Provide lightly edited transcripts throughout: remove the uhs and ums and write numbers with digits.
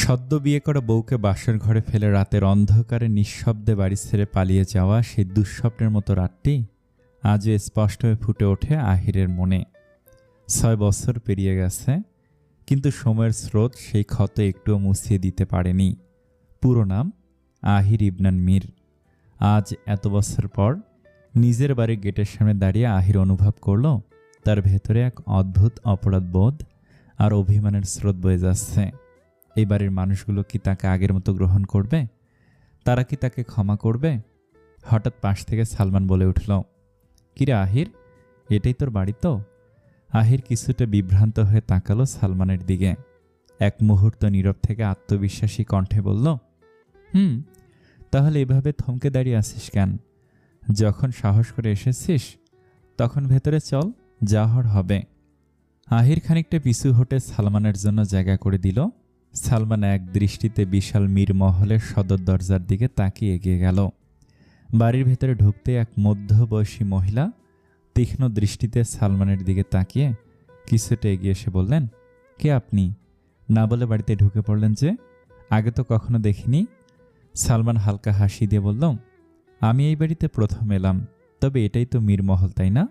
সদ্য বিয়ে করা বউকে বাসর ঘরে ফেলে রাতের অন্ধকারে নিঃশব্দে বাড়ি ছেড়ে পালিয়ে যাওয়া সেই দুঃস্বপ্নের মতো রাতটি আজও স্পষ্ট হয়ে ফুটে ওঠে আহিরের মনে। ৬ বছর পেরিয়ে গেছে, কিন্তু সময়ের স্রোত সেই ক্ষত একটুও মুছিয়ে দিতে পারেনি। পুরো নাম আহির ইবনান মীর। আজ এত বছর পর নিজের বাড়ির গেটের সামনে দাঁড়িয়ে আহির অনুভব করল তার ভেতরে এক অদ্ভুত অপরাধবোধ আর অভিমানের স্রোত বয়ে যাচ্ছে। এই বাড়ির মানুষগুলো কি তাকে আগের মতো গ্রহণ করবে? তারা কি তাকে ক্ষমা করবে? হঠাৎ পাশ থেকে সালমান বলে উঠল, কিরে আহির, এটাই তোর বাড়ি তো? আহির কিছুটা বিভ্রান্ত হয়ে তাকালো সালমানের দিকে। এক মুহূর্ত নীরব থেকে আত্মবিশ্বাসী কণ্ঠে বলল, তাহলে এভাবে থমকে দাঁড়িয়ে আছিস কেন? যখন সাহস করে এসেছিস তখন ভেতরে চল, যা হওয়ার হবে। আহির খানিকটা পিছু হটে সালমানের জন্য জায়গা করে দিল। সালমান এক দৃষ্টিতে বিশাল মীর মহলের সদর দরজার দিকে তাকিয়ে এগিয়ে গেল। বাড়ির ভেতরে ঢুকতে এক মধ্যবয়সী মহিলা তীক্ষ্ণ দৃষ্টিতে সালমানের দিকে তাকিয়ে কিছুটা এগিয়ে এসে বললেন, কে আপনি? না বলে বাড়িতে ঢুকে পড়লেন যে? আগে তো কখনো দেখিনি। সালমান হালকা হাসি দিয়ে বলল, আমি এই বাড়িতে প্রথম এলাম, তবে এটাই তো মীর মহল, তাই না?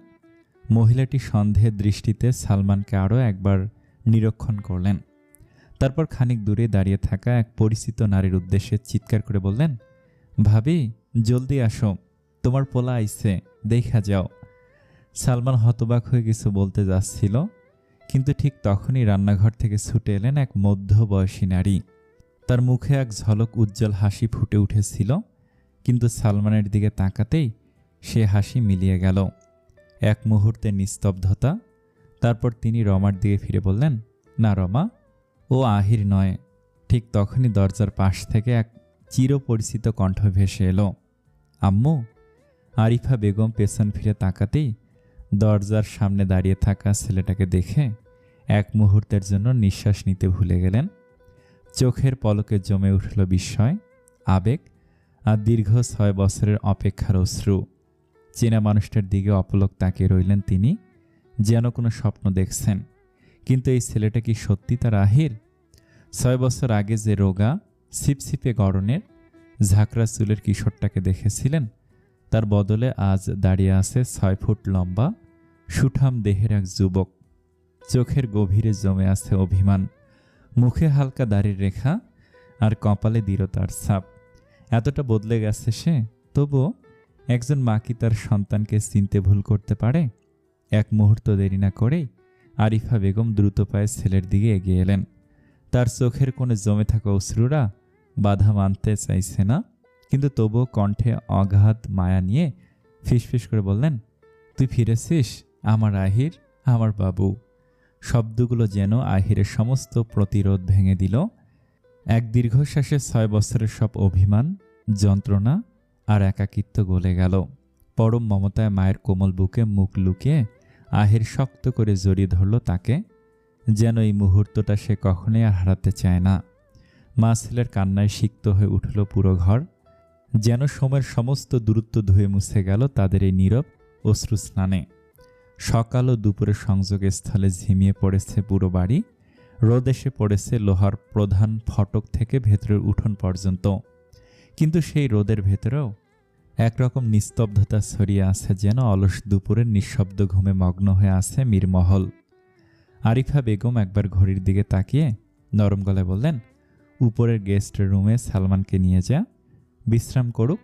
মহিলাটি সন্দেহের দৃষ্টিতে সালমানকে আরও একবার নিরীক্ষণ করলেন। তারপর খানিক দূরে দাঁড়িয়ে থাকা এক পরিচিত নারীর উদ্দেশ্যে চিৎকার করে বললেন, ভাবি, জলদি আসো, তোমার পোলা আইছে, দেখা যাও। সালমান হতবাক হয়ে কিছু বলতে যাচ্ছিল, কিন্তু ঠিক তখনই রান্নাঘর থেকে ছুটে এলেন এক মধ্যবয়সী নারী। তার মুখে এক ঝলক উজ্জ্বল হাসি ফুটে উঠেছিল, কিন্তু সালমানের দিকে তাকাতেই সে হাসি মিলিয়ে গেল। এক মুহূর্তে নিস্তব্ধতা। তারপর তিনি রমার দিকে ফিরে বললেন, না রমা, ও আহির নয়। ঠিক তখনই দরজার পাশ থেকে এক চিরপরিচিত কণ্ঠ ভেসে এলো, আম্মু। আরিফা বেগম পেছন ফিরে তাকাতেই দরজার সামনে দাঁড়িয়ে থাকা ছেলেটাকে দেখে এক মুহূর্তের জন্য নিঃশ্বাস নিতে ভুলে গেলেন। চোখের পলকে জমে উঠল বিস্ময়, আবেগ আর দীর্ঘ ৬ বছরের অপেক্ষার অশ্রু। চেনা মানুষটার দিকে অপলক তাকিয়ে রইলেন তিনি, যেন কোনো স্বপ্ন দেখছেন। কিন্তু এই ছেলেটা কি সত্যি তার আহির? ৬ বছর আগে যে রোগা ছিপছিপে গড়নের ঝাঁকড়া চুলের কিশোরটাকে দেখেছিলেন, তার বদলে আজ দাঁড়িয়ে আছে ৬ ফুট লম্বা সুঠাম দেহের এক যুবক। চোখের গভীরে জমে আছে অভিমান, মুখে হালকা দাড়ির রেখা আর কপালে দৃঢ়তার ছাপ। এতটা বদলে গেছে সে, তবুও একজন মা কি তার সন্তানকে চিনতে ভুল করতে পারে? এক মুহূর্ত দেরি না করেই আরিফা বেগম দ্রুত পায়ে ছেলের দিকে এগিয়ে এলেন। তার চোখের কোণে জমে থাকা অশ্রুরা বাধা মানতে চাইছে না, কিন্তু তবুও কণ্ঠে অগাধ মায়া নিয়ে ফিসফিস করে বললেন, তুই ফিরেছিস আমার আহির, আমার বাবু। শব্দগুলো যেন আহিরের সমস্ত প্রতিরোধ ভেঙে দিল। এক দীর্ঘশ্বাসে ৬ বছরের সব অভিমান, যন্ত্রণা আর একাকিত্ব গলে গেল। পরম মমতায় মায়ের কোমল বুকে মুখ লুকিয়ে আহির শক্ত করে জড়িয়ে ধরল তাকে, যেন এই মুহূর্তটা সে কখনোই আর হারাতে চায় না। মা ছেলের কান্নায় সিক্ত হয়ে উঠল পুরো ঘর, যেন সময়ের সমস্ত দূরত্ব ধুয়ে মুছে গেল তাদের এই নীরব অশ্রু স্নানে। সকাল ও দুপুরের সংযোগস্থলে ঝিমিয়ে পড়েছে পুরো বাড়ি। রোদ এসে পড়েছে লোহার প্রধান ফটক থেকে ভেতরের উঠোন পর্যন্ত, কিন্তু সেই রোদের ভেতরেও একরকম নিস্তব্ধতা ছড়িয়ে আছে, যেন অলস দুপুরের নিঃশব্দ ঘুমে মগ্ন হয়ে আছে মীরমহল। আরিফা বেগম একবার ঘড়ির দিকে তাকিয়ে নরম গলায় বললেন, উপরের গেস্ট রুমে সালমানকে নিয়ে যা, বিশ্রাম করুক,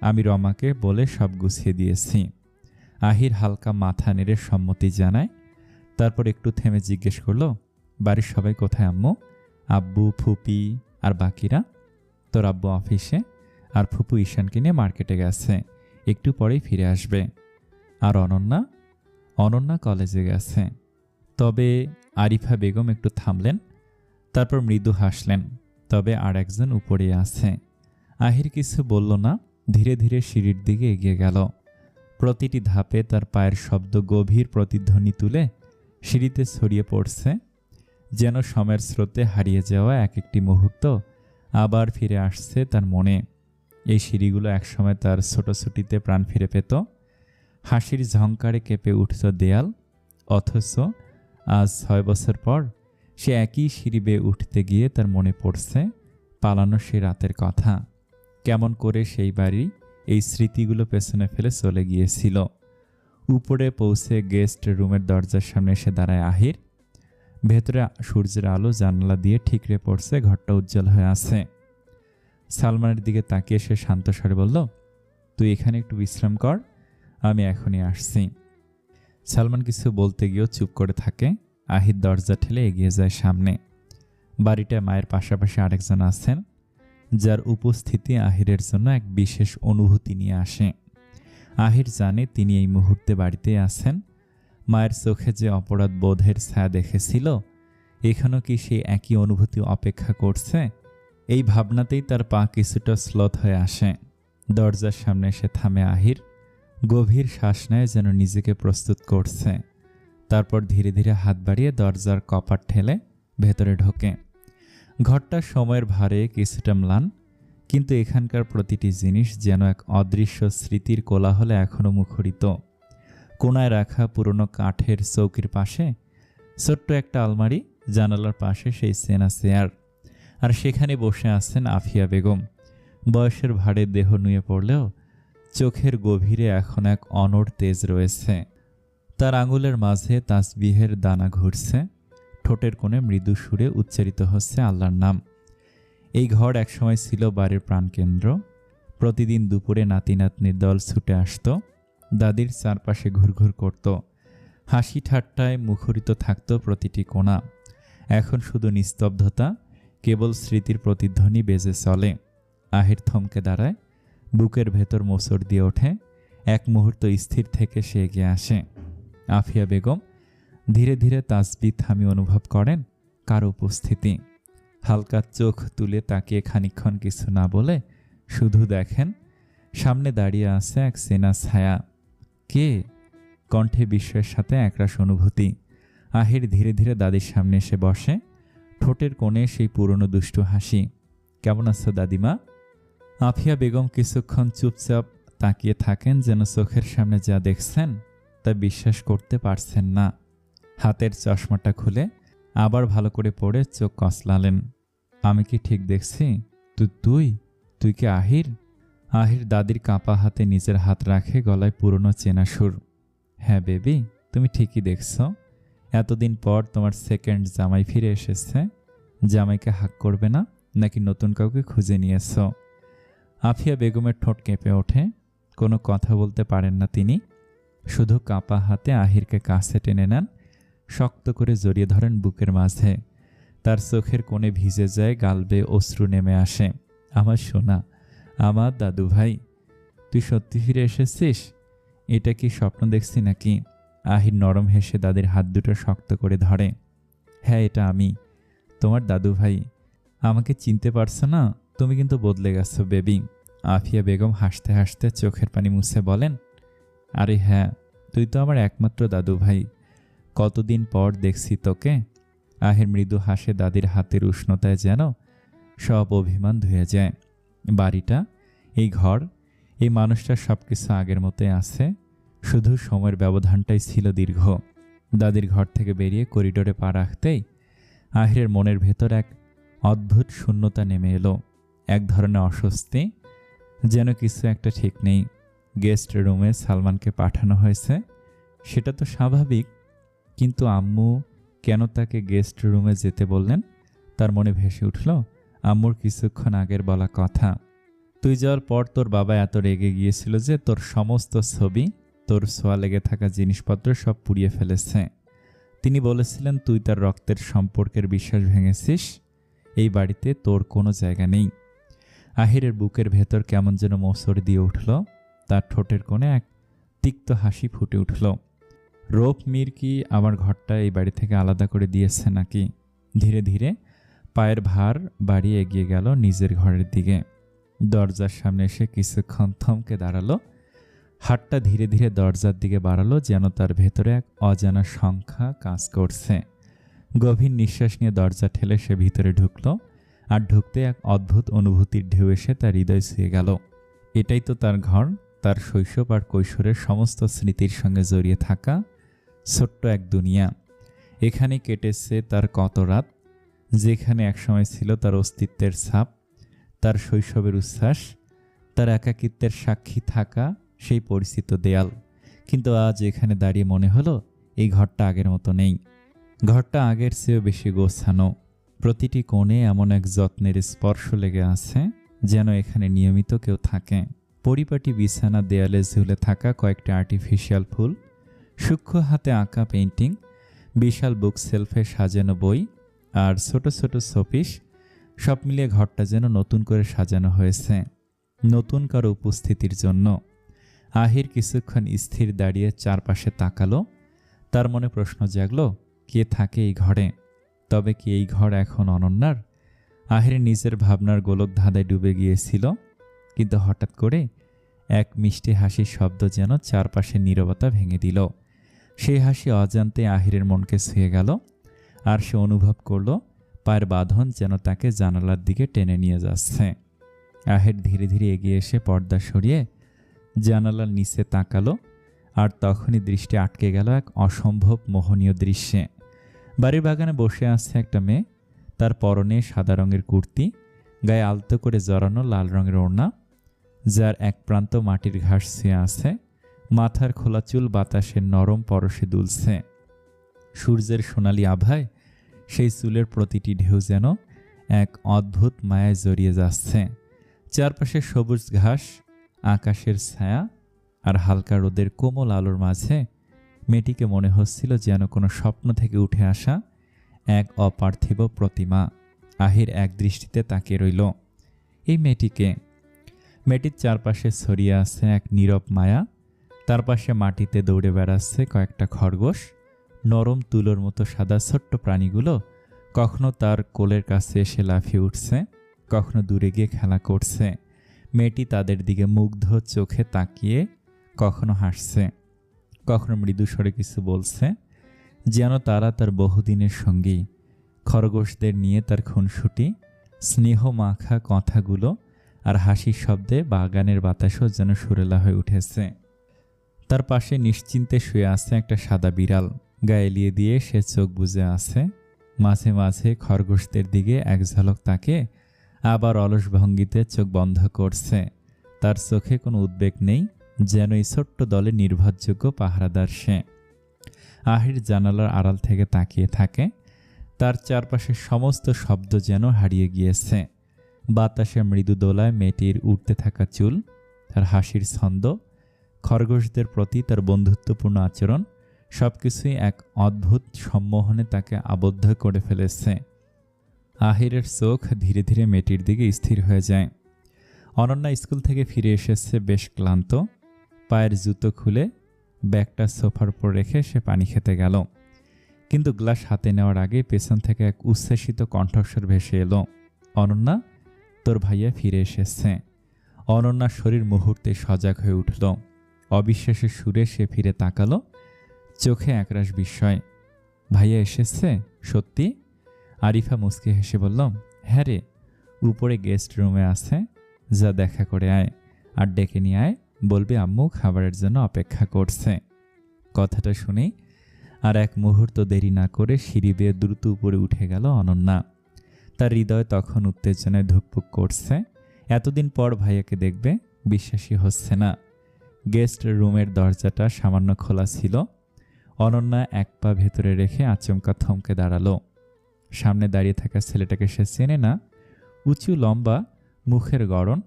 আমি রমাকে বলে সব গুছিয়ে দিয়েছি। আহির হালকা মাথা নেড়ে সম্মতি জানায়। তারপর একটু থেমে জিজ্ঞেস করলো, বাড়ির সবাই কোথায় আম্মু? আব্বু, ফুপি আর বাকিরা? তোর আব্বু অফিসে, আর ফুপু ঈশানকে নিয়ে মার্কেটে গেছে, একটু পরেই ফিরে আসবে। আর অনন্যা? অনন্যা কলেজে গেছে। তবে আরিফা বেগম একটু থামলেন, তারপর মৃদু হাসলেন, তবে আর একজন উপরে আছে। আহির কিছু বলল না, ধীরে ধীরে সিঁড়ির দিকে এগিয়ে গেল। প্রতিটি ধাপে তার পায়ের শব্দ গভীর প্রতিধ্বনি তুলে সিঁড়িতে ছড়িয়ে পড়ছে, যেন সময়ের স্রোতে হারিয়ে যাওয়া এক একটি মুহূর্ত আবার ফিরে আসছে তার মনে। এই সিঁড়িগুলো একসময় তার ছোটোছুটিতে প্রাণ ফিরে পেত, হাসির ঝংকারে কেঁপে উঠত দেয়াল, অথচ আজ ৬ বছর পর সে একই সিঁড়ি বেয়ে উঠতে গিয়ে তার মনে পড়ছে পালানো সেই রাতের কথা, কেমন করে সেই বাড়ি এই স্মৃতিগুলো পেছনে ফেলে চলে গিয়েছিল। উপরে পৌঁছে গেস্ট রুমের দরজার সামনে এসে দাঁড়ায় আহির। ভেতরে সূর্যের আলো জানালা দিয়ে ঠিকরে পড়ছে, ঘরটা উজ্জ্বল হয়ে আছে। সালমানের দিকে তাকিয়ে সে শান্ত স্বরে বলল, তুই এখানে একটু বিশ্রাম কর, আমি এখনই আসছি। সালমান কিছু বলতে গিয়েও চুপ করে থাকে। আহির দরজা ঠেলে এগিয়ে যায় সামনে। বাড়িটায় মায়ের পাশাপাশি আরেকজন আছেন, যার উপস্থিতি আহিরের জন্য এক বিশেষ অনুভূতি নিয়ে আসে। আহির জানে তিনি এই মুহূর্তে বাড়িতে আছেন। মায়ের চোখে যে অপরাধ বোধের ছায়া দেখেছিল, এখানেও কি সেই একই অনুভূতি অপেক্ষা করছে? এই ভাবনাতেই তার পা কিছুটা স্লথ হয়ে আসে। দরজার সামনে এসে থামে আহির। গভীর শ্বাস নেয়, যেন নিজেকে প্রস্তুত করছে। তারপর ধীরে ধীরে হাত বাড়িয়ে দরজার কপাট ঠেলে ভেতরে ঢোকে। ঘরটা সময়ের ভারে কিছুটা ম্লান, কিন্তু এখানকার প্রতিটি জিনিস যেন এক অদৃশ্য স্মৃতির কোলাহলে এখনও মুখরিত। কোনায় রাখা পুরনো কাঠের চৌকির পাশে ছোট্ট একটা আলমারি, জানালার পাশে সেই চেনা চেয়ার, আর সেখানে বসে আছেন আফিয়া বেগম। বয়সের ভারে দেহ নুয়ে পড়লেও চোখের গভীরে এখন এক অনড় তেজ রয়েছে। তার আঙুলের মাঝে তাসবিহের দানা ঘুরছে, ঠোঁটের কোণে মৃদু সুরে উচ্চারিত হচ্ছে আল্লাহর নাম। এই ঘর একসময় ছিল বাড়ির প্রাণকেন্দ্র। প্রতিদিন দুপুরে নাতি নাতনির দল ছুটে আসত, দাদির চারপাশে ঘুরঘুর করত, হাসি ঠাট্টায় মুখরিত থাকত প্রতিটি কোণা। এখন শুধু নিস্তব্ধতা, কেবল স্মৃতির প্রতিধ্বনি বেজে চলে। আহির থমকে দাঁড়ায়, বুকের ভেতর মোচড় দিয়ে ওঠে। এক মুহূর্ত স্থির থেকে সে এগিয়ে আসে। আফিয়া বেগম ধীরে ধীরে তাসবিহ থামিয়ে অনুভব করেন কার উপস্থিতি। হালকা চোখ তুলে তাকিয়ে খানিকক্ষণ কিছু না বলে শুধু দেখেন সামনে দাঁড়িয়ে আছে এক চেনা ছায়া। কে? কণ্ঠে বিস্ময়ের সাথে একরাশ অনুভূতি। আহির ধীরে ধীরে দাদির সামনে এসে বসে, ঠোঁটের কোণে সেই পুরনো দুষ্টু হাসি। কেমন আছো দাদিমা? আফিয়া বেগম কিছুক্ষণ চুপচাপ তাকিয়ে থাকেন, যেন চোখের সামনে যা দেখছেন তা বিশ্বাস করতে পারছেন না। হাতের চশমাটা খুলে আবার ভালো করে পড়ে চোখ কসলালেন। আমি কি ঠিক দেখছি? তুই তুই কি আহির? আহির দাদির কাঁপা হাতে নিজের হাত রাখে, গলায় পুরনো চেনা সুর। হ্যাঁ বেবি, তুমি ঠিকই দেখছ। এতদিন পর তোমার সেকেন্ড জামাই ফিরে এসেছে। জামাইকে হাক করবে না, নাকি নতুন কাউকে খুঁজে নিয়েছ? আফিয়া বেগমের ঠোঁট কেঁপে ওঠে। কোনো কথা বলতে পারেন না তিনি, শুধু কাঁপা হাতে আহিরকে কাছে টেনে নেন, শক্ত করে জড়িয়ে ধরেন বুকের মাঝে। তার চোখের কোণে ভিজে যায়, গাল বেয়ে অশ্রু নেমে আসে। আমার সোনা, আমার দাদু ভাই, তুই সত্যি ফিরে এসেছিস? এটা কি স্বপ্ন দেখছি নাকি? আহির নরম হেসে দাদির হাত দুটো শক্ত করে ধরে। হ্যাঁ, এটা আমি, তোমার দাদু ভাই। আমাকে চিনতে পারছো না? তুমি কিন্তু বদলে গেছো বেবি। আফিয়া বেগম হাসতে হাসতে চোখের পানি মুছে বলেন, আরে হ্যাঁ, তুই তো আমার একমাত্র দাদু ভাই। কতদিন পর দেখছি তোকে। আহির মৃদু হাসে, দাদির হাতের উষ্ণতায় যেন সব অভিমান ধুয়ে যায়। বাড়িটা, এই ঘর, এই মানুষটা সবকিছু আগের মতোই আছে, শুধু সময়ের ব্যবধানটাই ছিল দীর্ঘ। দাদির ঘর থেকে বেরিয়ে করিডোরে পা রাখতেই আহিরের মনের ভেতর এক অদ্ভুত শূন্যতা নেমে এলো, এক ধরনের অস্বস্তি, যেন কিছু একটা ঠিক নেই। গেস্ট রুমে সালমানকে পাঠানো হয়েছে, সেটা তো স্বাভাবিক, কিন্তু আম্মু কেন তাকে গেস্ট রুমে যেতে বললেন? তার মনে ভেসে উঠল আম্মুর কিছুক্ষণ আগের বলা কথা। তুই যাওয়ার পর তোর বাবা এত রেগে গিয়েছিল যে তোর সমস্ত ছবি, তোর ছোঁয়া লেগে থাকা জিনিসপত্র সব পুড়িয়ে ফেলেছে। তিনি বলেছিলেন তুই তার রক্তের সম্পর্কের বিশ্বাস ভেঙেছিস, এই বাড়িতে তোর কোনো জায়গা নেই। আহিরের বুকের ভেতর কেমন যেন মোচড় দিয়ে উঠল, তার ঠোঁটের কোণে এক তিক্ত হাসি ফুটে উঠল। রোপ মীর কি আমার ঘরটা এই বাড়ি থেকে আলাদা করে দিয়েছে নাকি? ধীরে ধীরে পায়ের ভার বাড়িয়ে এগিয়ে গেল নিজের ঘরের দিকে। দরজার সামনে এসে কিছুক্ষণ থমকে দাঁড়ালো, হাতটা ধীরে ধীরে দরজার দিকে বাড়ালো, যেন তার ভেতরে এক অজানা সংখ্যা কাজ করছে। গভীর নিঃশ্বাস নিয়ে দরজা ঠেলে সে ভিতরে ঢুকলো, আর ঢুকতে এক অদ্ভুত অনুভূতির ঢেউ এসে তার হৃদয় ছুঁয়ে গেল। এটাই তো তার ঘর, তার শৈশব আর কৈশোরের সমস্ত স্মৃতির সঙ্গে জড়িয়ে থাকা ছোট্ট এক দুনিয়া। এখানে কেটেছে তার কত রাত, যেখানে একসময় ছিল তার অস্তিত্বের ছাপ, তার শৈশবের উচ্ছ্বাস, তার একাকিত্বের সাক্ষী থাকা সেই পরিচিত দেয়াল। কিন্তু আজ এখানে দাঁড়িয়ে মনে হলো এই ঘরটা আগের মতো নেই। ঘরটা আগের চেয়েও বেশি গোছানো। প্রতিটি কোণে এমন এক যত্নের স্পর্শ লেগে আছে, যেন এখানে নিয়মিত কেউ থাকে। পরিপাটি বিছানা, দেয়ালে ঝুলে থাকা কয়েকটা আর্টিফিশিয়াল ফুল, সূক্ষ্ম হাতে আঁকা পেইন্টিং, বিশাল বুক সেলফে সাজানো বই আর ছোট ছোট শোপিস, সব মিলিয়ে ঘরটা যেন নতুন করে সাজানো হয়েছে, নতুন কারো উপস্থিতির জন্য। আহির কিছুক্ষণ স্থির দাঁড়িয়ে চারপাশে তাকালো। তার মনে প্রশ্ন জাগলো, কে থাকে এই ঘরে? তবে কি এই ঘর এখন অনন্যার? আহির নিজের ভাবনার গোলক ধাঁধায় ডুবে গিয়েছিল, কিন্তু হঠাৎ করে এক মিষ্টি হাসির শব্দ যেন চারপাশে নীরবতা ভেঙে দিল। সেই হাসি অজান্তে আহিরের মনকে ছুঁয়ে গেল, আর সে অনুভব করল পায়ের বাঁধন যেন তাকে জানালার দিকে টেনে নিয়ে যাচ্ছে। আহির ধীরে ধীরে এগিয়ে এসে পর্দা সরিয়ে জানালার নিচে তাকালো, আর তখনই দৃষ্টি আটকে গেল এক অসম্ভব মোহনীয় দৃশ্যে। বাড়ির বাগানে বসে আছে একটা মেয়ে। তার পরনে সাদা রঙের কুর্তি, গায়ে আলতো করে জড়ানো লাল রঙের ওড়না, যার এক প্রান্ত মাটির ঘাস ছুঁয়ে আছে। মাথার খোলা চুল বাতাসের নরম পরশে দুলছে। সূর্যের সোনালি আভায় সেই চুলের প্রতিটি ঢেউ যেন এক অদ্ভুত মায়ায় জড়িয়ে যাচ্ছে। চারপাশে সবুজ ঘাস, আকাশের ছায়া আর হালকা রোদের কোমল আলোর মাঝে মেয়েটিকে মনে হচ্ছিল যেন কোনো স্বপ্ন থেকে উঠে আসা এক অপার্থিব প্রতিমা। আহির এক দৃষ্টিতে তাকিয়ে রইল এই মেয়েটিকে। মেয়েটির চারপাশে ছড়িয়ে আছে এক নীরব মায়া। তার পাশে মাটিতে দৌড়ে বেড়াচ্ছে কয়েকটা খরগোশ। নরম তুলোর মতো সাদা ছোট্ট প্রাণীগুলো কখনো তার কোলের কাছে এসে লাফিয়ে উঠছে, কখনো দূরে গিয়ে খেলা করছে। মেয়েটি তাদের দিকে মুগ্ধ চোখে তাকিয়ে কখনো হাসছে, কখনো মৃদু স্বরে কিছু বলছে, যেন তারা তার বহুদিনের সঙ্গী। খরগোশদের নিয়ে তার খুনসুটি, স্নেহ মাখা কথাগুলো আর হাসির শব্দে বাগানের বাতাসও যেন সুরেলা হয়ে উঠেছে। তার পাশে নিশ্চিন্তে শুয়ে আছে একটা সাদা বিড়াল। গায়ে এলিয়ে দিয়ে সে চোখ বুজে আছে। মাঝে মাঝে খরগোশদের দিকে এক ঝলক তাকে আবার অলস ভঙ্গিতে চোখ বন্ধ করছে। তার চোখে কোনো উদ্বেগ নেই, যেন এই ছোট্ট দলে নির্ভরযোগ্য পাহারাদার সে। আহির জানালার আড়াল থেকে তাকিয়ে থাকে। তার চারপাশের সমস্ত শব্দ যেন হারিয়ে গিয়েছে। বাতাসে মৃদু দোলায় মেয়েটির উঠতে থাকা চুল, তার হাসির ছন্দ, খরগোশদের প্রতি তার বন্ধুত্বপূর্ণ আচরণ, সবকিছুই এক অদ্ভুত সম্মোহনে তাকে আবদ্ধ করে ফেলেছে। আহিরের চোখ ধীরে ধীরে মেয়েটির দিকে স্থির হয়ে যায়। অনন্যা স্কুল থেকে ফিরে এসেছে বেশ ক্লান্ত। পায়ের জুতো খুলে ব্যাগটা সোফার উপর রেখে সে পানি খেতে গেল, কিন্তু গ্লাস হাতে নেওয়ার আগে পেছন থেকে এক উচ্ছ্বাসিত কণ্ঠস্বর ভেসে এলো, অনন্যা, তোর ভাইয়া ফিরে এসেছে। অনন্যার শরীর মুহূর্তে সজাগ হয়ে উঠল। অবিশ্বাসের সুরে সে ফিরে তাকালো, চোখে একরাশ বিস্ময়। ভাইয়া এসেছে সত্যি? আরিফা মুচকি হেসে বলল, হ্যাঁ রে, উপরে গেস্ট রুমে আছে, যা দেখা করে আয়, আর ডেকে নিয়ে আয়, বলবি আম্মু খাবারের জন্য অপেক্ষা করছে। কথাটা শুনেই আর এক মুহূর্ত দেরি না করে সিঁড়ি বেয়ে দ্রুত উপরে উঠে গেল অনন্যা। তার হৃদয় তখন উত্তেজনায় ধুকপুক করছে। এতদিন পর ভাইয়াকে দেখবে, বিশ্বাসই হচ্ছে না। গেস্ট রুমের দরজাটা সামান্য খোলা ছিল। অনন্যা এক পা ভেতরে রেখে আচমকা থমকে দাঁড়ালো। সামনে দাঁড়িয়ে থাকা ছেলেটাকে সে চেনে না। উঁচু লম্বা, মুখের গড়ন,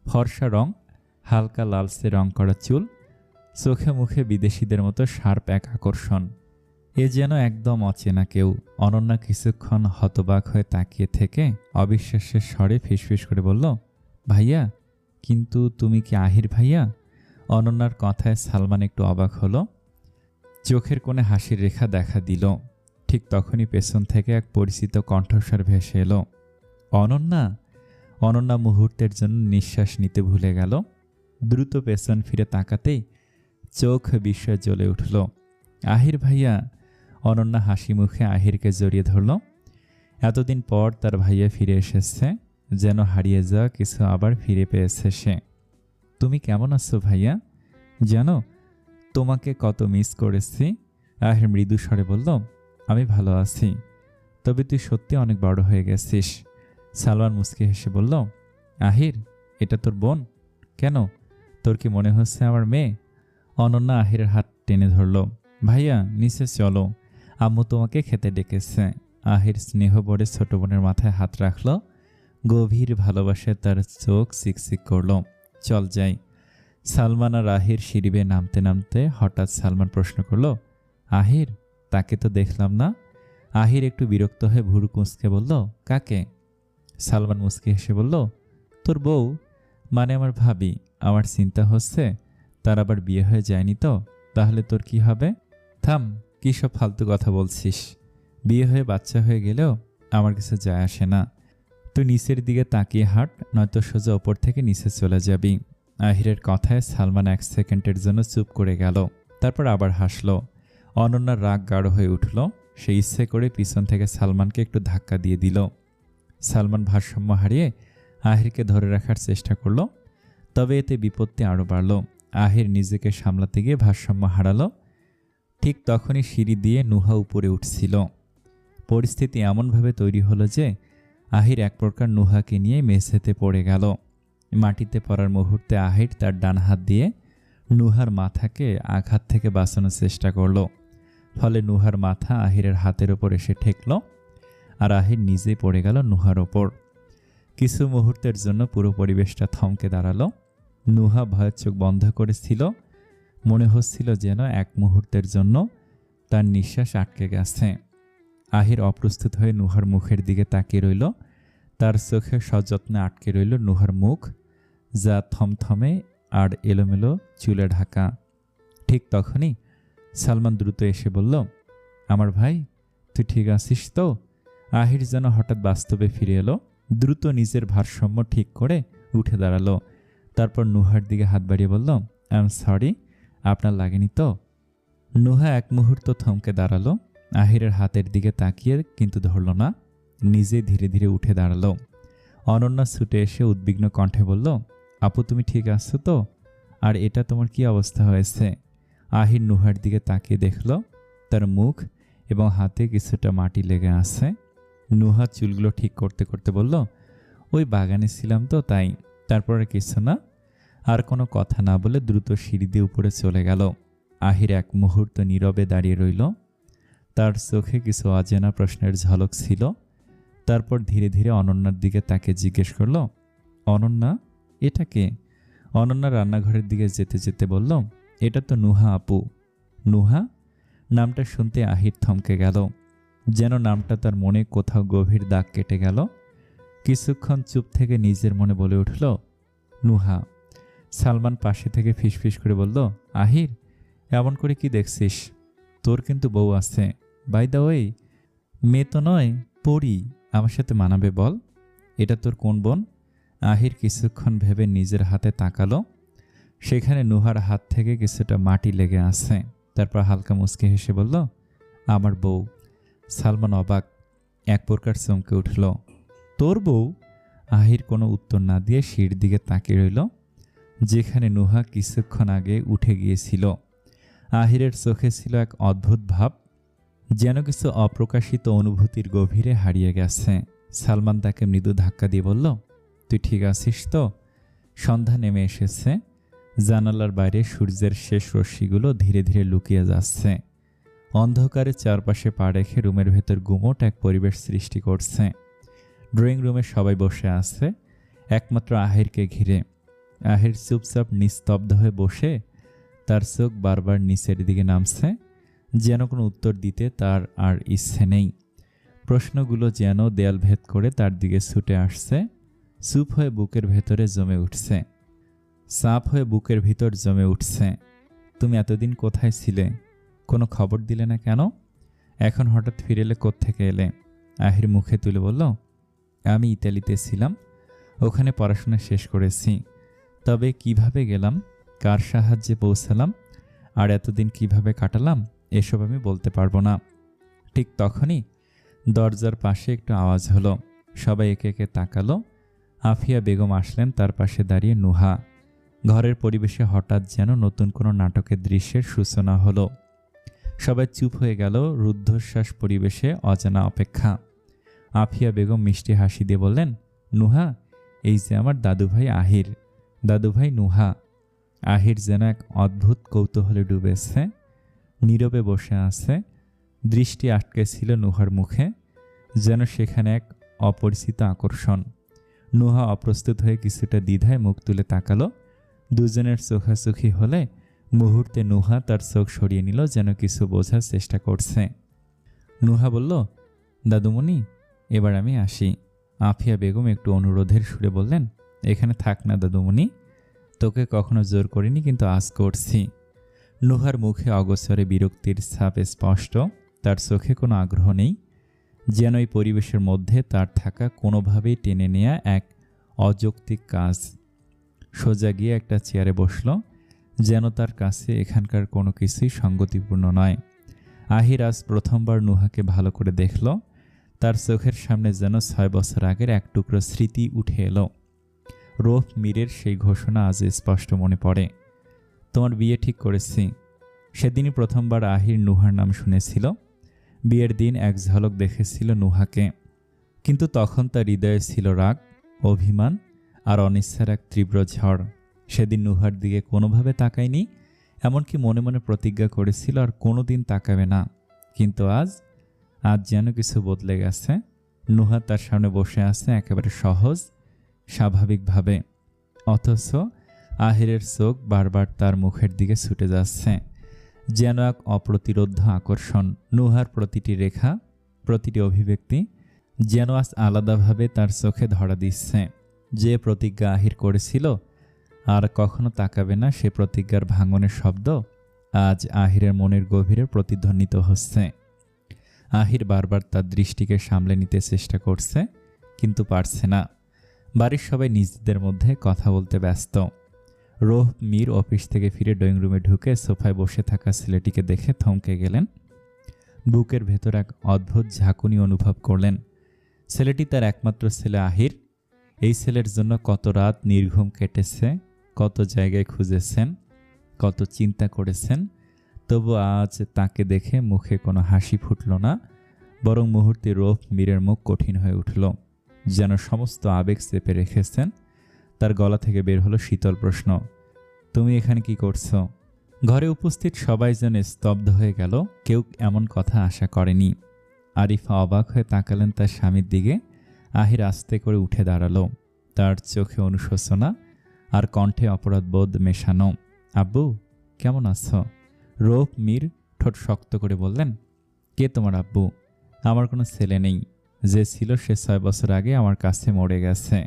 ফর্সা রং, হালকা লালচে রং করা চুল, চোখে মুখে বিদেশিদের মতো শার্প এক আকর্ষণ। এ যেন একদম অচেনা কেউ। অনন্যা কিছুক্ষণ হতবাক হয়ে তাকিয়ে থেকে অবিশ্বাসের স্বরে ফিসফিস করে বলল, ভাইয়া, কিন্তু তুমি কি আহির ভাইয়া? অনন্যার কথায় সালমান একটু অবাক হলো। চোখের কোণে হাসির রেখা দেখা দিল। ঠিক তখনই পেছন থেকে এক পরিচিত কণ্ঠস্বর ভেসে এলো, অনন্যা। অনন্যা মুহূর্তের জন্য নিঃশ্বাস নিতে ভুলে গেল। দ্রুত পেছন ফিরে তাকাতেই চোখ বিস্ময়ে জ্বলে উঠল। আহির ভাইয়া! অনন্যা হাসি মুখে আহিরকে জড়িয়ে ধরল। এতদিন পর তার ভাইয়া ফিরে এসেছে, যেন হারিয়ে যাওয়া কিছু আবার ফিরে পেয়েছে সে। তুমি কেমন আছো ভাইয়া? জানো, তোমাকে কত মিস করেছি। আহির মৃদু স্বরে বলল, আমি ভালো আছি, তবে তুই সত্যি অনেক বড় হয়ে গেছিস। সালমান মুচকি হেসে বলল, আহির, এটা তোর বোন? কেন, তোর কি মনে হচ্ছে আমার মেয়ে? অনন্যা আহিরের হাত টেনে ধরল। ভাইয়া, নিচে চলো, আম্মু তোমাকে খেতে ডেকেছে। আহির স্নেহ ভরে ছোট বোনের মাথায় হাত রাখল। গভীর ভালোবাসায় তার চোখ চিকচিক করল। চল যাই। সালমান আর আহির সিঁড়ি বেয়ে নামতে নামতে হঠাৎ সালমান প্রশ্ন করল, আহির, তাকে তো দেখলাম না। আহির একটু বিরক্ত হয়ে ভুরু কুঁচকে বলল, কাকে? সালমান মুচকি হেসে বলল, তোর বউ, মানে আমার ভাবি। আমার চিন্তা হচ্ছে তার আবার বিয়ে হয়ে যায়নি তো, তাহলে তোর কি হবে? থাম, কী সব ফালতু কথা বলছিস? বিয়ে হয়ে বাচ্চা হয়ে গেলেও আমার কিছু যায় আসে না। তুই নিচের দিকে তাকিয়ে হাঁট, নয়তো সোজা ওপর থেকে নিচে চলে যাবি। আহিরের কথায় সালমান 1 সেকেন্ডের জন্য চুপ করে গেল, তারপর আবার হাসল। অনন্যার রাগ গাঢ় হয়ে উঠল। সে ইচ্ছে করে পিছন থেকে সালমানকে একটু ধাক্কা দিয়ে দিল। সালমান ভারসাম্য হারিয়ে আহিরকে ধরে রাখার চেষ্টা করল, তবে এতে বিপত্তি আরও বাড়ল। আহির নিজেকে সামলাতে গিয়ে ভারসাম্য হারালো। ঠিক তখনই সিঁড়ি দিয়ে নুহা উপরে উঠছিল। পরিস্থিতি এমনভাবে তৈরি হলো যে আহির এক প্রকার নুহাকে নিয়ে মেঝেতে পড়ে গেল। মাটিতে পড়ার মুহূর্তে আহির তার ডান হাত দিয়ে নুহার মাথাকে আঘাত থেকে বাঁচানোর চেষ্টা করল। ফলে নুহার মাথা আহিরের হাতের ওপর এসে ঠেকল, আর আহির নিজেই পড়ে গেল নুহার ওপর। কিছু মুহূর্তের জন্য পুরো পরিবেশটা থমকে দাঁড়ালো। নুহা ভয়ের চোখ বন্ধ করেছিল। মনে হচ্ছিল যেন এক মুহূর্তের জন্য তার নিঃশ্বাস আটকে গেছে। আহির অপ্রস্তুত হয়ে নুহার মুখের দিকে তাকিয়ে রইল। তার চোখে সযত্নে আটকে রইল নুহার মুখ, যা থমথমে আর এলোমেলো চুলে ঢাকা। ঠিক তখনই সালমান দ্রুত এসে বলল, আমার ভাই, তুই ঠিক আছিস তো? আহির যেন হঠাৎ বাস্তবে ফিরে এলো। দ্রুত নিজের ভারসাম্য ঠিক করে উঠে দাঁড়ালো। তারপর নুহার দিকে হাত বাড়িয়ে বলল, আই এম সরি, আপনার লাগেনি তো? নুহা এক মুহূর্ত থমকে দাঁড়ালো। আহিরের হাতের দিকে তাকিয়ে কিন্তু ধরল না, নিজে ধীরে ধীরে উঠে দাঁড়ালো। অনন্যা ছুটে এসে উদ্বিগ্ন কণ্ঠে বলল, আপু, তুমি ঠিক আছো তো? আর এটা তোমার কি অবস্থা হয়েছে? আহির নুহার দিকে তাকিয়ে দেখল তার মুখ এবং হাতে কিছুটা মাটি লেগে আছে। নুহা চুলগুলো ঠিক করতে করতে বলল, ওই বাগানে ছিলাম তো তাই। তারপরে কিছু না। আর কোনো কথা না বলে দ্রুত সিঁড়ি দিয়ে উপরে চলে গেল। আহির এক মুহূর্ত নীরবে দাঁড়িয়ে রইল। তার চোখে কিছু অজানা প্রশ্নের ঝলক ছিল। তারপর ধীরে ধীরে অনন্যার দিকে তাকে জিজ্ঞেস করল, অনন্যা, এটা কে? অনন্যা রান্নাঘরের দিকে যেতে যেতে বলল, এটা তো নুহা আপু। নুহা? নামটা শুনতে আহির থমকে গেল, যেন নামটা তার মনে কোথাও গভীর দাগ কেটে গেল। কিছুক্ষণ চুপ থেকে নিজের মনে বলে উঠল, নুহা। সালমান পাশে থেকে ফিসফিস করে বলল, আহির, এমন করে কি দেখছিস? তোর কিন্তু বউ আছে। বাই দা ওয়ে, মেয়ে তো নয়, পড়ি। আমার সাথে মানাবে বল? এটা তোর কোন বোন? আহির কিছুক্ষণ ভেবে নিজের হাতে তাকালো। সেখানে নুহার হাত থেকে কিছুটা মাটি লেগে আছে। তারপর হালকা মুচকি হেসে বলল, আমার বউ। সালমান অবাক, এক প্রকার চমকে উঠল। তোর বউ? আহির কোনো উত্তর না দিয়ে সিঁড়ির দিকে তাকিয়ে রইল, যেখানে নুহা কিছুক্ষণ আগে উঠে গিয়েছিল। আহিরের চোখে ছিল এক অদ্ভুত ভাব, যেন কিছু অপ্রকাশিত অনুভূতির গভীরে হারিয়ে গেছে। সালমান তাকে মৃদু ধাক্কা দিয়ে বলল, তুই ঠিক আছিস তো? সন্ধ্যা নেমে এসেছে। জানালার বাইরে সূর্যের শেষ রশ্মিগুলো ধীরে ধীরে লুকিয়ে যাচ্ছে। অন্ধকারে চারপাশে পা রেখে রুমের ভেতর গুমোট এক পরিবেশ সৃষ্টি করছে। ড্রয়িং রুমে সবাই বসে আছে, একমাত্র আহিরকে ঘিরে। আহির চুপচাপ নিস্তব্ধ হয়ে বসে, তার চোখ বারবার নিচের দিকে নামছে, যেন কোনো উত্তর দিতে তার আর ইচ্ছে নেই। প্রশ্নগুলো যেন দেয়াল ভেদ করে তার দিকে ছুটে আসছে, চুপ হয়ে বুকের ভেতরে জমে উঠছে, চাপ হয়ে বুকের ভিতর জমে উঠছে। তুমি এতদিন কোথায় ছিলে? কোনো খবর দিলে না কেন? এখন হঠাৎ ফিরে এলে কোত্থেকে এলে? আহির মুখে তুলে বলল, আমি ইতালিতে ছিলাম, ওখানে পড়াশোনা শেষ করেছি। তবে কিভাবে গেলাম, কার সাহায্যে পৌঁছালাম, আর এতদিন কিভাবে কাটালাম, এসব আমি বলতে পারবো না। ঠিক তখনই দরজার পাশে একটু আওয়াজ হলো। সবাই একে একে তাকালো। আফিয়া বেগম আসলেন, তার পাশে দাঁড়িয়ে নুহা। ঘরের পরিবেশে হঠাৎ যেন নতুন কোনো নাটকের দৃশ্যের সূচনা হলো। সবাই চুপ হয়ে গেল, রুদ্ধশ্বাস পরিবেশে, অজানা অপেক্ষা। আফিয়া বেগম মিষ্টি হাসি দিয়ে বললেন, নুহা, এই যে আমার দাদুভাই আহির, দাদুভাই নুহা। আহির যেন এক অদ্ভুত কৌতূহলে ডুবেছে, নীরবে বসে আছে। দৃষ্টি আটকে ছিল নুহার মুখে, যেন সেখানে এক অপরিচিত আকর্ষণ। নুহা অপ্রস্তুত হয়ে কিছুটা দ্বিধায় মুখ তুলে তাকালো। দুজনের চোখাচোখি হলে মুহূর্তে নুহা তার চোখ সরিয়ে নিল, যেন কিছু বোঝার চেষ্টা করছে। নুহা বলল, দাদুমণি, এবার আমি আসি। আফিয়া বেগম একটু অনুরোধের সুরে বললেন, এখানে থাক না দাদুমণি, তোকে কখনো জোর করিনি, কিন্তু আজ করছি। নুহার মুখে অগোচরে বিরক্তির ছাপ স্পষ্ট, তার চোখে কোনো আগ্রহ নেই, যেন এই পরিবেশের মধ্যে তার থাকা কোনোভাবেই টেনে নেয়া এক অযৌক্তিক কাজ। সোজা গিয়ে একটা চেয়ারে বসল, যেন তার কাছে এখানকার কোনো কিছুই সঙ্গতিপূর্ণ নয়। আহির আজ প্রথমবার নুহাকে ভালো করে দেখল। তার চোখের সামনে যেন 6 বছর আগের এক টুকরো স্মৃতি উঠে এলো। রৌফ মীরের সেই ঘোষণা আজ স্পষ্ট মনে পড়ে, তোমার বিয়ে ঠিক করেছি। সেদিনই প্রথমবার আহির নুহার নাম শুনেছিল। বিয়ের দিন এক ঝলক দেখেছিল নুহাকে, কিন্তু তখন তার হৃদয়ে ছিল রাগ, অভিমান আর অনিচ্ছার এক তীব্র ঝড়। সেদিন নুহার দিকে কোনোভাবে তাকায়নি, এমনকি মনে মনে প্রতিজ্ঞা করেছিল আর কোনোদিন তাকাবে না। কিন্তু আজ যেন কিছু বদলে গেছে। নুহা তার সামনে বসে আছে একেবারে সহজ স্বাভাবিকভাবে, অথচ আহিরের চোখ বারবার তার মুখের দিকে ছুটে যাচ্ছে, যেন এক অপ্রতিরোধ্য আকর্ষণ। নুহার প্রতিটি রেখা, প্রতিটি অভিব্যক্তি যেন আজ আলাদাভাবে তার চোখে ধরা দিচ্ছে। যে প্রতিজ্ঞা আহির করেছিল আর কখনো তাকাবে না, সে প্রতিজ্ঞার ভাঙনের শব্দ আজ আহিরের মনের গভীরে প্রতিধ্বনিত হচ্ছে। আহির বারবার তার দৃষ্টিকে সামলে নিতে চেষ্টা করছে, কিন্তু পারছে না। বাড়ির সবাই নিজেদের মধ্যে কথা বলতে ব্যস্ত। রৌফ মীর অফিস থেকে ফিরে ড্রয়িং রুমে ঢুকে সোফায় বসে থাকা ছেলেটিকে দেখে থমকে গেলেন। বুকের ভেতর এক অদ্ভুত ঝাঁকুনি অনুভব করলেন। ছেলেটি তার একমাত্র ছেলে আহির। এই ছেলের জন্য কত রাত নির্ঘুম কেটেছে, কত জায়গায় খুঁজেছেন, কত চিন্তা করেছেন, তবু আজ তাকে দেখে মুখে কোনো হাসি ফুটল না, বরং মুহূর্তে রৌফ মীরের মুখ কঠিন হয়ে উঠল, যেন সমস্ত আবেগ চেপে রেখেছেন। তার গলা থেকে বের হলো শীতল প্রশ্ন, তুমি এখানে কি করছো? ঘরে উপস্থিত সবাই যেন স্তব্ধ হয়ে গেল, কেউ এমন কথা আশা করেনি। আরিফা অবাক হয়ে তাকালেন তার স্বামীর দিকে। আহির আস্তে করে উঠে দাঁড়ালো, তার চোখে অনুশোচনা আর কণ্ঠে অপরাধবোধ মেশানো। আব্বু, কেমন আছো? রৌফ মীর ঠোঁট শক্ত করে বললেন, কে তোমার আব্বু? আমার কোনো ছেলে নেই, যে ছিল সে 6 বছর আগে আমার কাছে মরে গেছে।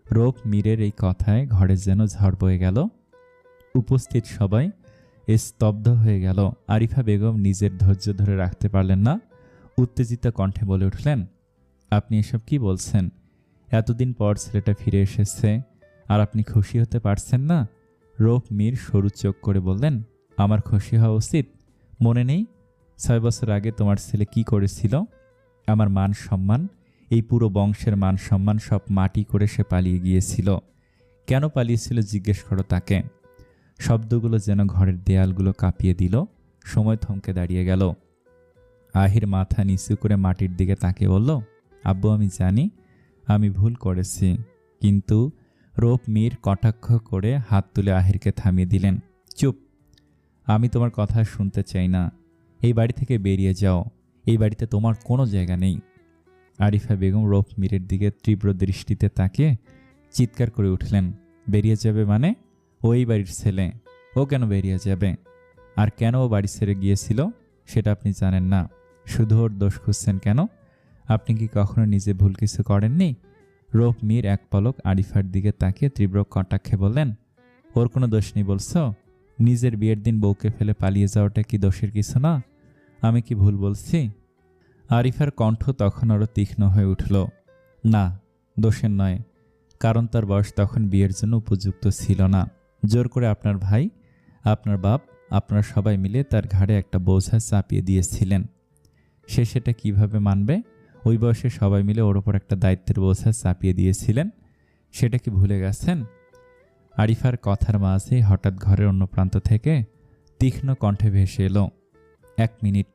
রৌফ মীরের এই কথায় ঘরে যেন ঝড় বয়ে গেল। উপস্থিত সবাই স্তব্ধ হয়ে গেল। আরিফা বেগম নিজের ধৈর্য ধরে রাখতে পারলেন না, উত্তেজিত কণ্ঠে বলে উঠলেন, আপনি এসব কি বলছেন? এতদিন পর ছেলেটা ফিরে এসেছে আর আপনি খুশি হতে পারছেন না? রৌফ মীর সরু চোখ করে বললেন, আমার খুশি হওয়া উচিত? মনে নেই 6 বছর আগে তোমার ছেলে কি করেছিল? আমার মান সম্মান, এই পুরো বংশের মান সম্মান সব মাটি করে সে পালিয়ে গিয়েছিল। কেন পালিয়েছিল জিজ্ঞেস করো তাকে। শব্দগুলো যেন ঘরের দেয়ালগুলো কাঁপিয়ে দিল। সময় থমকে দাঁড়িয়ে গেল। আহির মাথা নিচু করে মাটির দিকে তাকিয়ে বলল, আব্বু, আমি জানি আমি ভুল করেছি, কিন্তু রৌফ মীর কটাক্ষ করে হাত তুলে আহিরকে থামিয়ে দিলেন। চুপ, আমি তোমার কথা শুনতে চাই না। এই বাড়ি থেকে বেরিয়ে যাও, এই বাড়িতে তোমার কোনো জায়গা নেই। আরিফা বেগম রৌফ মীরের দিকে তীব্র দৃষ্টিতে তাকিয়ে চিৎকার করে উঠলেন, বেরিয়ে যাবে মানে? ও এই বাড়ির ছেলে, ও কেন বেরিয়ে যাবে? আর কেন ও বাড়ি ছেড়ে গিয়েছিল সেটা আপনি জানেন না, শুধু ওর দোষ খুঁজছেন কেন? আপনি কি কখনো নিজে ভুল কিছু করেননি? রৌফ মীর এক পলক আরিফার দিকে তাকিয়ে তীব্র কটাক্ষে বললেন, ওর কোনো দোষ নেই বলছো? নিজের বিয়ের দিন বউকে ফেলে পালিয়ে যাওয়াটা কি দোষের কিছু না? আমি কি ভুল বলছি? আরিফার কণ্ঠ তখন আরও তীক্ষ্ণ হয়ে উঠল, না, দোষের নয়, কারণ তার বয়স তখন বিয়ের জন্য উপযুক্ত ছিল না। জোর করে আপনার ভাই, আপনার বাপ, আপনারা সবাই মিলে তার ঘাড়ে একটা বোঝা চাপিয়ে দিয়েছিলেন। সে সেটা কিভাবে মানবে? ওই বয়সে সবাই মিলে ওর ওপর একটা দায়িত্বের বোঝা চাপিয়ে দিয়েছিলেন, সেটা কি ভুলে গেছেন? আরিফার কথার মাঝে হঠাৎ ঘরের অন্য প্রান্ত থেকে তীক্ষ্ণ কণ্ঠে ভেসে এলো, 1 মিনিট।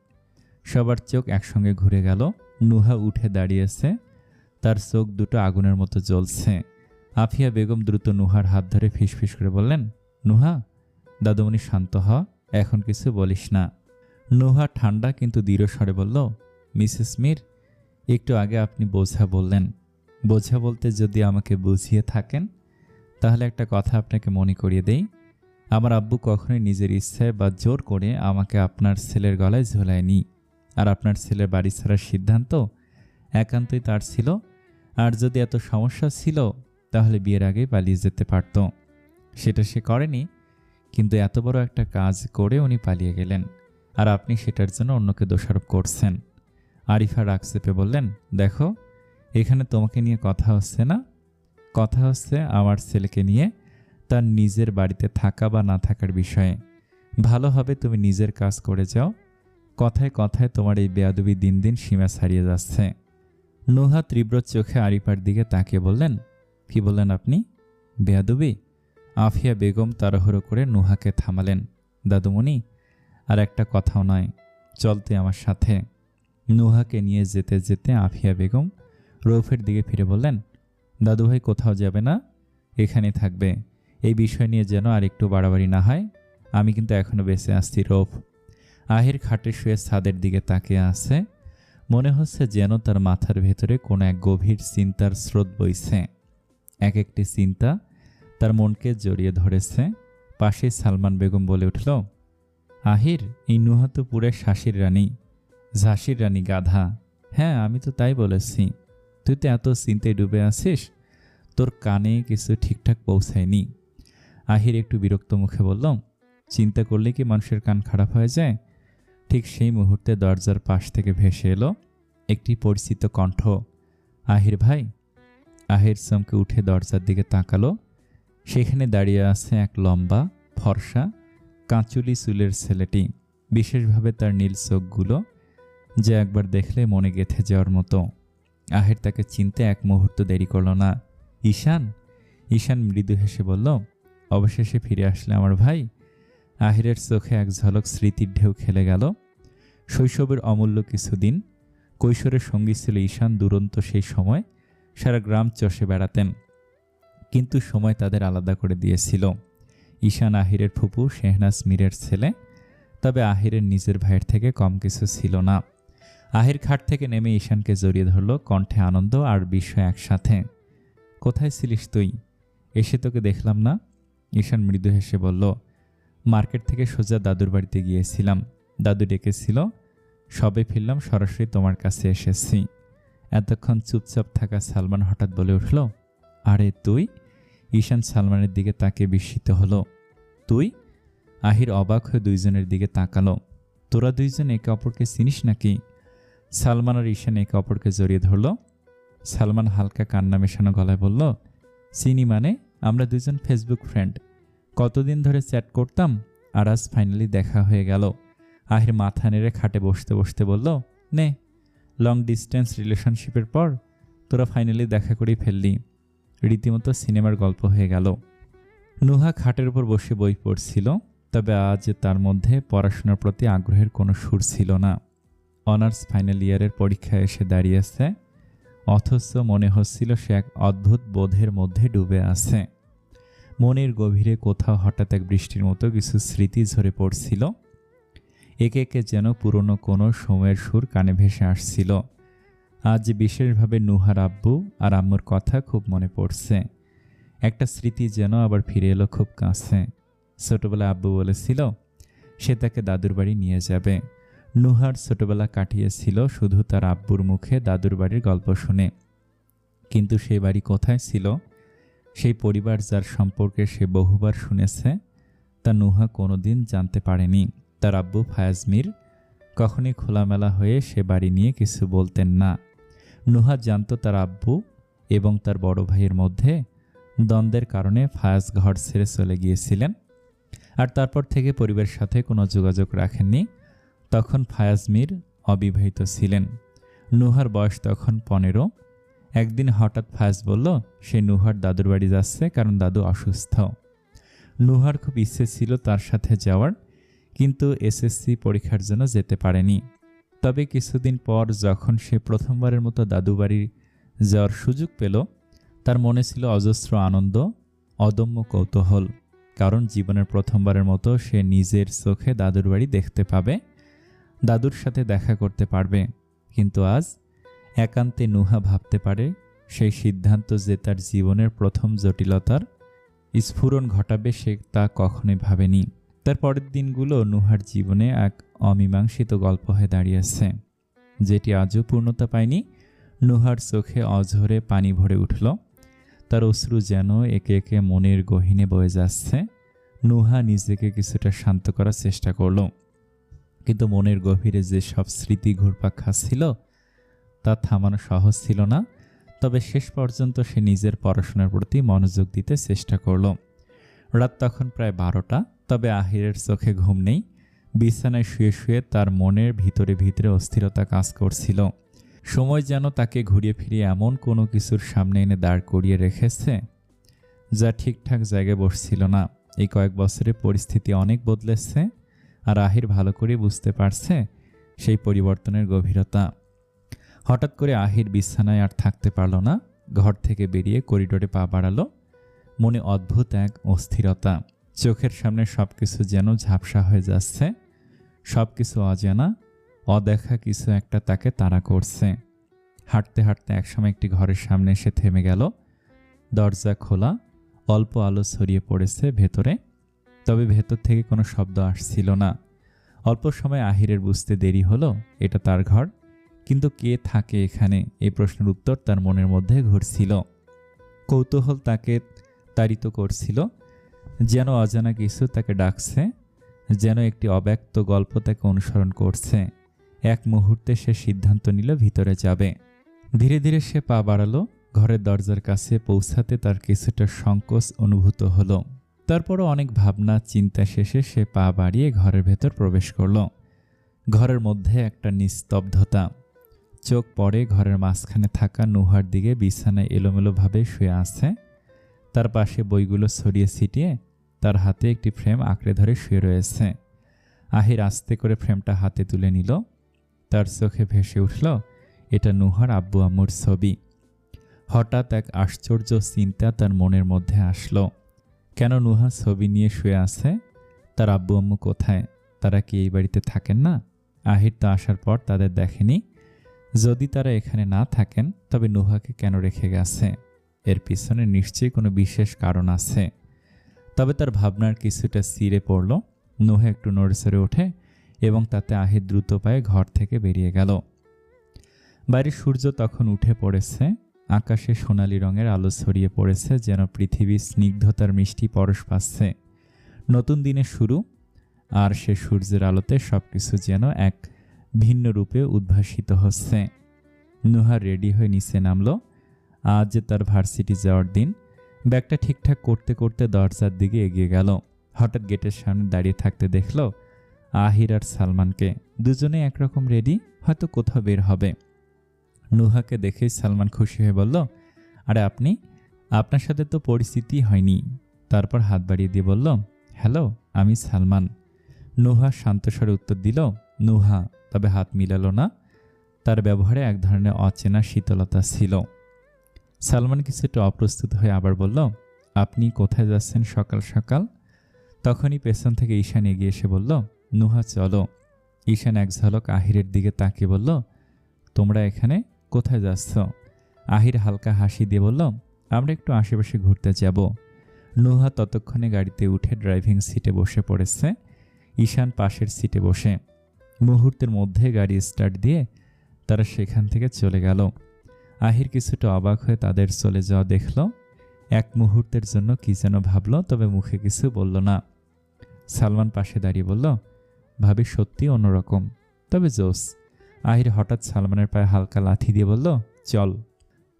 সবার চোখ একসঙ্গে ঘুরে গেল। নুহা উঠে দাঁড়িয়েছে, তার চোখ দুটো আগুনের মতো জ্বলছে। আফিয়া বেগম দ্রুত নুহার হাত ধরে ফিসফিস করে বললেন, নুহা, দাদুমণি শান্ত হ, এখন কিছু বলিস না। নুহা ঠান্ডা কিন্তু দৃঢ় স্বরে বলল, মিসেস মীর, একটু আগে আপনি বোঝা বললেন। বোঝা বলতে যদি আমাকে বুঝিয়ে থাকেন তাহলে একটা কথা আপনাকে মনে করিয়ে দেই। আমার আব্বু কখনোই নিজের ইচ্ছায় বা জোর করে আমাকে আপনার ছেলের গলায় ঝোলায়নি। আর আপনার ছেলের বাড়ি ছাড়ার সিদ্ধান্ত একান্তই তার ছিল। আর যদি এত সমস্যা ছিল তাহলে বিয়ের আগেই পালিয়ে যেতে পারত। সেটা সে করেনি, কিন্তু এত বড় একটা কাজ করে উনি পালিয়ে গেলেন, আর আপনি সেটার জন্য অন্যকে দোষারোপ করছেন। আরিফা রাগ চেপে বললেন, দেখো, এখানে তোমাকে নিয়ে কথা হচ্ছে না, কথা হচ্ছে আমার ছেলেকে নিয়ে, তার নিজের বাড়িতে থাকা বা না থাকার বিষয়ে। ভালো হবে তুমি নিজের কাজ করে যাও। কথায় কথায় তোমার এই বেয়াদবি দিন দিন সীমা ছাড়িয়ে যাচ্ছে। নুহা তীব্র চোখে আরিফার দিকে তাকিয়ে বললেন, কি বললেন আপনি? বেয়াদবি? আফিয়া বেগম তাড়াহুড়ো করে নুহাকে থামালেন। দাদুমণি, আর একটা কথাও নয়, চলতে আমার সাথে। নুহাকে নিয়ে যেতে যেতে আফিয়া বেগম রৌফের দিকে ফিরে বললেন, দাদুভাই কোথাও যাবে না, এখানে থাকবে। এই বিষয় নিয়ে যেন আর একটু বাড়াবাড়ি না হয়। আমি কিন্তু এখনো বেঁচে আসছি। রৌফ আহির খাটে শুয়ে ছাদের দিকে তাকিয়ে আছে। মনে হচ্ছে যেন তার মাথার ভেতরে কোনো এক গভীর চিন্তার স্রোত বইছে। এক একটি চিন্তা তার মনকে জড়িয়ে ধরেছে। পাশে সালমান বেগম বলে উঠল, আহির, এই নুহা তো পুরে শাসির রানী, ঝাঁসির রানী, গাধা। হ্যাঁ, আমি তো তাই বলেছি। তুই তো এত চিন্তায় ডুবে আছিস, তোর কানে কিছু ঠিকঠাক পৌঁছায়নি। আহির একটু বিরক্ত মুখে বলল, চিন্তা করলে কি মানুষের কান খারাপ হয়ে যায়? ঠিক সেই মুহূর্তে দরজার পাশ থেকে ভেসে এলো একটি পরিচিত কণ্ঠ, আহির ভাই। আহির চমকে উঠে দরজার দিকে তাকালো। সেখানে দাঁড়িয়ে আছে এক লম্বা, ফর্সা, কাঁচুলি চুলের ছেলেটি। বিশেষভাবে তার নীল চোখগুলো যে একবার দেখলে মনে গেঁথে যাওয়ার মতো। আহির তাকে চিনতে এক মুহূর্ত দেরি করল না। ঈশান। ঈশান মৃদু হেসে বলল, অবশেষে ফিরে আসলে আমার ভাই। আহিরের চোখে এক ঝলক স্মৃতির ঢেউ খেলে গেল। শৈশবের অমূল্য কিছুদিন। কৈশোরের সঙ্গী ছিল ঈশান। দুরন্ত সেই সময় সারা গ্রাম চষে বেড়াতেন, কিন্তু সময় তাদের আলাদা করে দিয়েছিল। ঈশান আহিরের ফুপু শেহনাজ মীরের ছেলে, তবে আহিরের নিজের ভাইয়ের থেকে কম কিছু ছিল না। আহির খাট থেকে নেমে ঈশানকে জড়িয়ে ধরল, কণ্ঠে আনন্দ আর বিস্ময় একসাথে। কোথায় ছিলিস তুই? এসে তোকে দেখলাম না। ঈশান মৃদু হেসে বলল, মার্কেট থেকে সোজা দাদুর বাড়িতে গিয়েছিলাম, দাদু ডেকেছিল, সবে ফিরলাম, সরাসরি তোমার কাছে এসেছি। এতক্ষণ চুপচাপ থাকা সালমান হঠাৎ বলে উঠল, আরে তুই? ঈশান সালমানের দিকে তাকিয়ে বিস্মিত হলো। তুই? আহির অবাক হয়ে দুইজনের দিকে তাকালো। তোরা দুইজন একে অপরকে চিনিস নাকি? সালমান আর ঈশান একে অপরকে জড়িয়ে ধরল। সালমান হালকা কান্না মেশানো গলায় বলল, চিনি মানে? আমরা দুজন ফেসবুক ফ্রেন্ড, কতদিন ধরে চ্যাট করতাম, আর আজ ফাইনালি দেখা হয়ে গেল। আহির মাথা নেড়ে খাটে বসতে বসতে বলল, নে, লং ডিস্টেন্স রিলেশনশিপের পর তোরা ফাইনালি দেখা করেই ফেললি। রীতিমতো সিনেমার গল্প হয়ে গেল। নুহা খাটের উপর বসে বই পড়ছিল, তবে আজ তার মধ্যে পড়াশোনার প্রতি আগ্রহের কোনো সুর ছিল না। অনার্স ফাইনাল ইয়ারের পরীক্ষায় এসে দাঁড়িয়েছে, অথচ মনে হচ্ছিল সে এক অদ্ভুত বোধের মধ্যে ডুবে আছে। মনের গভীরে কোথাও হঠাৎ এক বৃষ্টির মতো কিছু স্মৃতি ঝরে পড়ছিল। একে একে যেন পুরনো কোনো সময়ের সুর কানে ভেসে আসছিল। আজ বিশেষভাবে নুহার আব্বু আর আম্মুর কথা খুব মনে পড়ছে। একটা স্মৃতি যেন আবার ফিরে এলো খুব কাছে। ছোটবেলায় আব্বু বলেছিল সে তাকে দাদুর বাড়ি নিয়ে যাবে। নুহার ছোটবেলা কাটিয়েছিল শুধু তার আব্বুর মুখে দাদুর বাড়ির গল্প শুনে। কিন্তু সেই বাড়ি কোথায় ছিল, সেই পরিবার যার সম্পর্কে সে বহুবার শুনেছে, তা নুহা কোনোদিন জানতে পারেনি। তার আব্বু ফায়াজ মীর কখনই খোলামেলা হয়ে সে বাড়ি নিয়ে কিছু বলতেন না। নুহা জানত তার আব্বু এবং তার বড় ভাইয়ের মধ্যে দ্বন্দ্বের কারণে ফায়াজ ঘর ছেড়ে চলে গিয়েছিলেন, আর তারপর থেকে পরিবারের সাথে কোনো যোগাযোগ রাখেননি। তখন ফায়াজ মীর অবিবাহিত ছিলেন। নুহার বয়স তখন 15। একদিন হঠাৎ ফায়াজ বলল সে নুহার দাদুর বাড়ি যাচ্ছে, কারণ দাদু অসুস্থ। নুহার খুব ইচ্ছে ছিল তার সাথে যাওয়ার, কিন্তু এসএসসি পরীক্ষার জন্য যেতে পারেনি। তবে কিছুদিন পর যখন সে প্রথমবারের মতো দাদু বাড়ি যাওয়ার সুযোগ পেল, তার মনে ছিল অজস্র আনন্দ, অদম্য কৌতূহল। কারণ জীবনের প্রথমবারের মতো সে নিজের চোখে দাদুর বাড়ি দেখতে পাবে, দাদুর সাথে দেখা করতে পারবে। কিন্তু আজ একান্তে নুহা ভাবতে পারে সেই সিদ্ধান্ত যে তার জীবনের প্রথম জটিলতার স্ফুরণ ঘটাবে, সে তা কখনোই ভাবেনি। তার পরের দিনগুলো নুহার জীবনে এক অমীমাংসিত গল্প হয়ে দাঁড়িয়েছে, যেটি আজও পূর্ণতা পায়নি। নুহার চোখে অঝরে পানি ভরে উঠল, তার অশ্রু যেন একে একে মনের গহীনে বয়ে যাচ্ছে। নুহা নিজেকে কিছুটা শান্ত করার চেষ্টা করল, কিন্তু মনের গভীরে যে সব স্মৃতি ঘুরপাক খাচ্ছিল তা থামানো সহজ ছিল না। তবে শেষ পর্যন্ত সে নিজের পড়াশোনার প্রতি মনোযোগ দিতে চেষ্টা করল। রাত তখন প্রায় 12টা, তবে আহিরের চোখে ঘুম নেই। বিছানায় শুয়ে শুয়ে তার মনের ভিতরে ভিতরে অস্থিরতা কাজ করছিল। সময় যেন তাকে ঘুরিয়ে ফিরিয়ে এমন কোনো কিছুর সামনে এনে দাঁড় করিয়ে রেখেছে যা ঠিকঠাক জায়গায় বসছিল না। এই কয়েক বছরে পরিস্থিতি অনেক বদলেছে, আর আহির ভালো করে বুঝতে পারছে সেই পরিবর্তনের গভীরতা। হঠাৎ করে আহির বিছানায় আর থাকতে পারল না, ঘর থেকে বেরিয়ে করিডোরে পা বাড়ালো। মনে অদ্ভুত এক অস্থিরতা, চোখের সামনে সবকিছু যেন ঝাপসা হয়ে যাচ্ছে, সবকিছু অজানা, অদেখা কিছু একটা তাকে তাড়া করছে। হাঁটতে হাঁটতে একসময় একটি ঘরের সামনে এসে থেমে গেল। দরজা খোলা, অল্প আলো ছড়িয়ে পড়েছে ভেতরে, তবে ভেতর থেকে কোনো শব্দ আসছিল না। অল্প সময় আহিরের বুঝতে দেরি হলো এটা তার ঘর, কিন্তু কে থাকে এখানে এই প্রশ্নের উত্তর তার মনের মধ্যে ঘুরছিল। কৌতূহল তাকে তাড়িত করছিল, যেন অজানা কিছু তাকে ডাকছে, যেন একটি অব্যক্ত গল্প তাকে অনুসরণ করছে। এক মুহূর্তে সে সিদ্ধান্ত নিল ভিতরে যাবে। ধীরে ধীরে সে পা বাড়ালো। ঘরের দরজার কাছে পৌঁছাতে তার কিছুটা সংকোচ অনুভূত হলো। তারপরও অনেক ভাবনা চিন্তা শেষে সে পা বাড়িয়ে ঘরের ভেতর প্রবেশ করল। ঘরের মধ্যে একটা নিস্তব্ধতা। চোখ পড়ে ঘরের মাঝখানে থাকা নুহার দিকে, বিছানায় এলোমেলোভাবে শুয়ে আছে। তার পাশে বইগুলো ছড়িয়ে ছিটিয়ে, তার হাতে একটি ফ্রেম আঁকড়ে ধরে শুয়ে রয়েছে। আহির আস্তে করে ফ্রেমটা হাতে তুলে নিল। তার চোখে ভেসে উঠল এটা নুহার আব্বু আম্মুর ছবি। হঠাৎ এক আশ্চর্য চিন্তা তার মনের মধ্যে আসলো। কেন নুহা ছবি নিয়ে শুয়ে আছে? তার আব্বু আম্মু কোথায়? তারা কি এই বাড়িতে থাকেন না? আহির তো আসার পর তাদের দেখেনি। যদি তারা এখানে না থাকেন তবে নুহাকে কেন রেখে গেছে? এর পিছনে নিশ্চয়ই কোনো বিশেষ কারণ আছে। তবে তার ভাবনার কিছুটা চিরে পড়ল। নুহা একটু নড়েচড়ে ওঠে এবং তাতে আহির দ্রুত পায়ে ঘর থেকে বেরিয়ে গেল। বাইরে সূর্য তখন উঠে পড়েছে। আকাশে সোনালি রঙের আলো ছড়িয়ে পড়েছে, যেন পৃথিবী স্নিগ্ধতার মিষ্টি পরশ পাচ্ছে। নতুন দিনের শুরু, আর সে সূর্যের আলোতে সবকিছু যেন এক ভিন্ন রূপে উদ্ভাসিত হচ্ছে। নুহা রেডি হয়ে নিচে নামলো। আজ যে তার ভার্সিটি যাওয়ার দিন। ব্যাগটা ঠিকঠাক করতে করতে দরজার দিকে এগিয়ে গেল। হঠাৎ গেটের সামনে দাঁড়িয়ে থাকতে দেখল আহির আর সালমানকে। দুজনে একরকম রেডি, হয়তো কোথাও বের হবে। নুহাকে দেখেই সালমান খুশি হয়ে বলল, আরে আপনি? আপনার সাথে তো পরিচিতি হয়নি। তারপর হাত বাড়িয়ে দিয়ে বলল, হ্যালো, আমি সালমান। নুহা শান্তস্বরে উত্তর দিল, নুহা, তবে হাত মিলালো না। তার ব্যবহারে এক ধরনের অচেনা শীতলতা ছিল। সালমান কিছুটা অপ্রস্তুত হয়ে আবার বলল, আপনি কোথায় যাচ্ছেন সকাল সকাল? তখনই পেছন থেকে ঈশান এগিয়ে এসে বলল, নুহা চলো। ঈশান এক ঝলক আহিরের দিকে তাকিয়ে বলল, তোমরা এখানে কোথায় যাচ্ছ? আহির হালকা হাসি দিয়ে বলল, আমরা একটু আশেপাশে ঘুরতে যাব। নুহা ততক্ষণে গাড়িতে উঠে ড্রাইভিং সিটে বসে পড়েছে। ঈশান পাশের সিটে বসে। মুহূর্তের মধ্যে গাড়ি স্টার্ট দিয়ে তারা সেখান থেকে চলে গেল। আহির কিছুটা অবাক হয়ে তাদের চলে যাওয়া দেখল। এক মুহূর্তের জন্য কি যেন ভাবল, তবে মুখে কিছু বলল না। সালমান পাশে দাঁড়িয়ে বলল, ভাবি সত্যি অন্যরকম, তবে জোস। আহির হঠাৎ সালমানের পায়ে হালকা লাথি দিয়ে বলল, চল।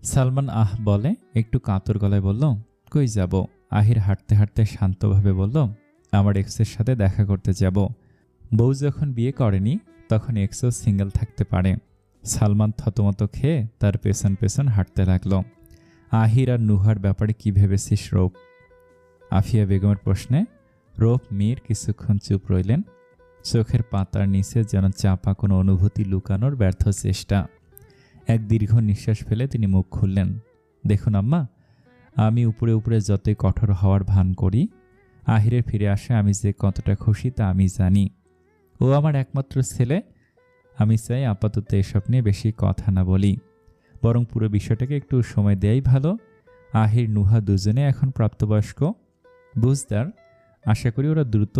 সালমান আহ বলে একটু কাতর গলায় বলল, কই যাব? আহির হাঁটতে হাঁটতে শান্তভাবে বলল, আমার এক্সের সাথে দেখা করতে যাব। বউ যখন বিয়ে করেনি তখন এক্সও সিঙ্গেল থাকতে পারে। সালমান থতমত খেয়ে তার পেছন পেছন হাঁটতে লাগলো। আহির আর নুহার ব্যাপারে কি ভেবেছিস রৌপ? আফিয়া বেগমের প্রশ্নে রৌপ মীর কিছুক্ষণ চুপ রইলেন। চোখের পাতার নিচে যেন চাপা কোনো অনুভূতি লুকানোর ব্যর্থ চেষ্টা। এক দীর্ঘ নিঃশ্বাস ফেলে তিনি মুখ খুললেন। দেখুন আম্মা, আমি উপরে উপরে যতই কঠোর হওয়ার ভান করি, আহিরের ফিরে আসে আমি যে কতটা খুশি তা আমি জানি। ও আমার একমাত্র ছেলে। আমি চাই আপাতত এসব নিয়ে বেশি কথা না বলি, বরং পুরো বিষয়টাকে একটু সময় দেয়াই ভালো। আহির নুহা দুজনে এখন প্রাপ্তবয়স্ক, বুঝদার। আশা করি ওরা দ্রুত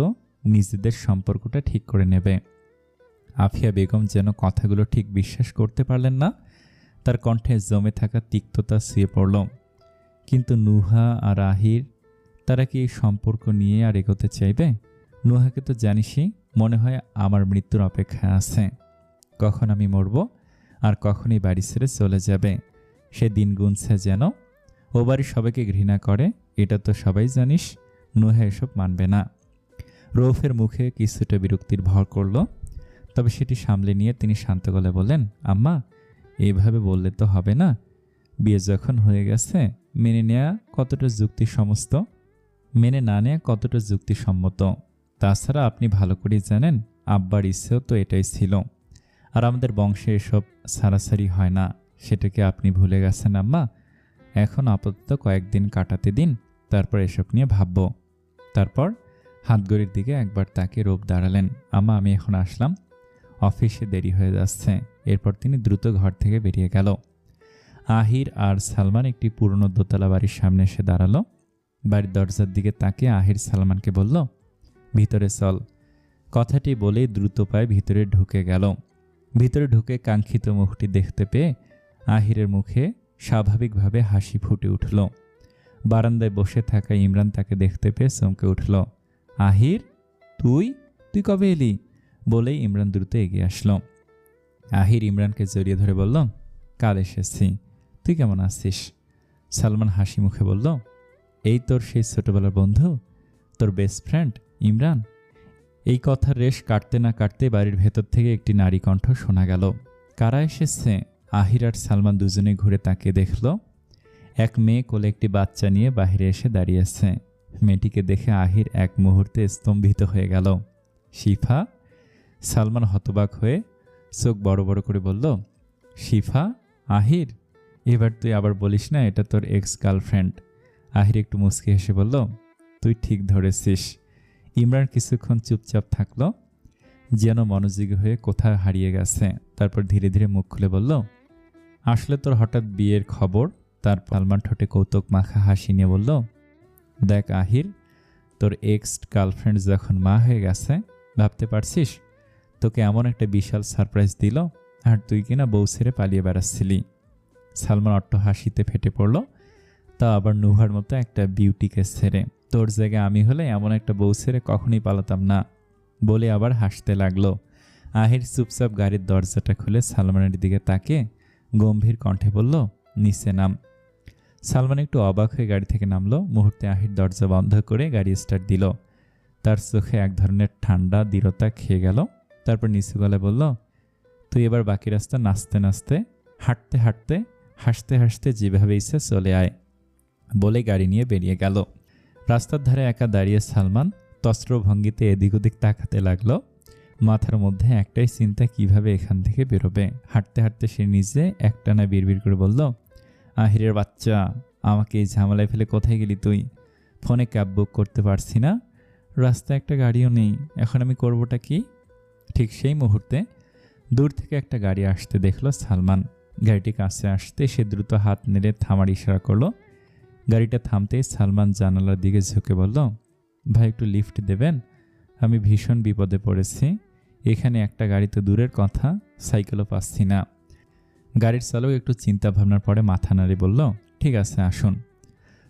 নিজেদের সম্পর্কটা ঠিক করে নেবে। আফিয়া বেগম যেন কথাগুলো ঠিক বিশ্বাস করতে পারলেন না। তার কণ্ঠে জমে থাকা তিক্ততা শুয়ে পড়ল। কিন্তু নুহা আর আহির, তারা কি এই সম্পর্ক নিয়ে আর এগোতে চাইবে? নুহাকে তো জানিসই, মনে হয় আমার মৃত্যুর অপেক্ষায় আছে। কখন আমি মরব আর কখনই বাড়ি ছেড়ে চলে যাবে সে দিন গুনছে যেন। ও বাড়ির সবাইকে ঘৃণা করে, এটা তো সবাই জানিস। নুহা এসব মানবে না। রৌফের মুখে কিছুটা বিরক্তির ভর করল, তবে সেটি সামলে নিয়ে তিনি শান্ত গলায় বললেন, আম্মা, এইভাবে বললে তো হবে না। বিয়ে যখন হয়ে গেছে, মেনে নেওয়া কতটা যুক্তিসম্মত। তাছাড়া আপনি ভালো করেই জানেন আব্বার ইচ্ছেও তো এটাই ছিল। আর আমাদের বংশে এসব সারাসারি হয় না, সেটাকে আপনি ভুলে গেছেন আম্মা। এখন আপাতত কয়েকদিন কাটাতে দিন, তারপর এসব নিয়ে ভাবব। তারপর হাতঘড়ির দিকে একবার তাকে রূপ দাঁড়ালেন। আম্মা, আমি এখন আসলাম, অফিসে দেরি হয়ে যাচ্ছে। এরপর তিনি দ্রুত ঘর থেকে বেরিয়ে গেল। আহির আর সালমান একটি পুরনো দোতলা বাড়ির সামনে এসে দাঁড়ালো। বাড়ির দরজার দিকে তাকিয়ে আহির সালমানকে বলল, ভিতরে চল। কথাটি বলেই দ্রুত পায়ে ভিতরে ঢুকে গেল। ভিতরে ঢুকে কাঙ্ক্ষিত মুখটি দেখতে পেয়ে আহিরের মুখে স্বাভাবিকভাবে হাসি ফুটে উঠল। বারান্দায় বসে থাকা ইমরান তাকে দেখতে পেয়ে চমকে উঠল। আহির, তুই কবে এলি? বলেই ইমরান দ্রুত এগিয়ে আসলো। আহির ইমরানকে জড়িয়ে ধরে বলল, কাল এসেছি, তুই কেমন আছিস? সালমান হাসি মুখে বলল, এই তোর সেই ছোটবেলার বন্ধু, তোর বেস্ট ফ্রেন্ড ইমরান। এই কথার রেশ কাটতে না কাটতে বাড়ির ভেতর থেকে একটি নারী কণ্ঠ শোনা গেল। কারা এসেছে? আহির আর সালমান দুজনে ঘুরে তাকিয়ে দেখল এক মেয়ে কোলে একটি বাচ্চা নিয়ে বাহিরে এসে দাঁড়িয়েছে। মেয়েটিকে দেখে আহির এক মুহূর্তে স্তম্ভিত হয়ে গেল। শিফা? সালমান হতবাক হয়ে চোখ বড় বড় করে বলল, শিফা? আহির, এবার তুই আবার বলিস না এটা তোর এক্স গার্লফ্রেন্ড। আহির একটু মুচকি হেসে বলল, তুই ঠিক ধরেছিস। ইমরান কিছুক্ষণ চুপচাপ থাকলো, যেন মনোযোগী হয়ে কোথায় হারিয়ে গেছে। তারপর ধীরে ধীরে মুখ খুলে বলল, আসলে তোর হঠাৎ বিয়ের খবর। তার সালমান ঠোঁটে কৌতুক মাখা হাসি নিয়ে বলল, দেখ আহির, তোর এক্স গার্লফ্রেন্ড যখন মা হয়ে গেছে, ভাবতে পারছিস তোকে এমন একটা বিশাল সারপ্রাইজ দিল, আর তুই কিনা বউ ছেড়ে পালিয়ে বেড়াচ্ছিলি। সালমান অট্ট হাসিতে ফেটে পড়ল, তা আবার নুহার মতো একটা বিউটিকে ছেড়ে। তোর জায়গায় আমি হলে এমন একটা বউ ছেড়ে কখনই পালাতাম না, বলে আবার হাসতে লাগলো। আহির চুপচাপ গাড়ির দরজাটা খুলে সালমানের দিকে তাকে গম্ভীর কণ্ঠে বলল, নিচে নাম। সালমান একটু অবাক হয়ে গাড়ি থেকে নামলো। মুহূর্তে আহির দরজা বন্ধ করে গাড়ি স্টার্ট দিল। তার চোখে এক ধরনের ঠান্ডা দৃঢ়তা খেয়ে গেল। তারপর নিচু গলায় বলল, তুই এবার বাকি রাস্তা নাচতে নাচতে, হাঁটতে হাঁটতে, হাসতে হাসতে যেভাবে ইচ্ছে চলে আয়, বলে গাড়ি নিয়ে বেরিয়ে গেল। রাস্তার ধারে একা দাঁড়িয়ে সালমান তস্ত্র ভঙ্গিতে এদিক ওদিক তাকাতে লাগলো। মাথার মধ্যে একটাই চিন্তা, কিভাবে এখান থেকে বেরোবে। হাঁটতে হাঁটতে সে নিজে একটানা বিড়বিড় করে বলল, আহিরের বাচ্চা, আমাকে এই ঝামেলায় ফেলে কোথায় গেলি তুই? ফোনে ক্যাব বুক করতে পারছি না, রাস্তায় একটা গাড়িও নেই, এখন আমি করবোটা কি? ঠিক সেই মুহূর্তে দূর থেকে একটা গাড়ি আসতে দেখলো সালমান। গাড়িটি কাছে আসতে সে দ্রুত হাত নেড়ে থামার ইশারা করলো। গাড়িটা থামতেই সালমান জানালার দিকে ঝুঁকে বলল, ভাই একটু লিফট দেবেন, আমি ভীষণ বিপদে পড়েছি। এখানে একটা গাড়ি তো দূরের কথা, সাইকেলও পাচ্ছি না। গাড়ির চালক একটু চিন্তা ভাবনার পরে মাথা নাড়ে বলল, ঠিক আছে আসুন।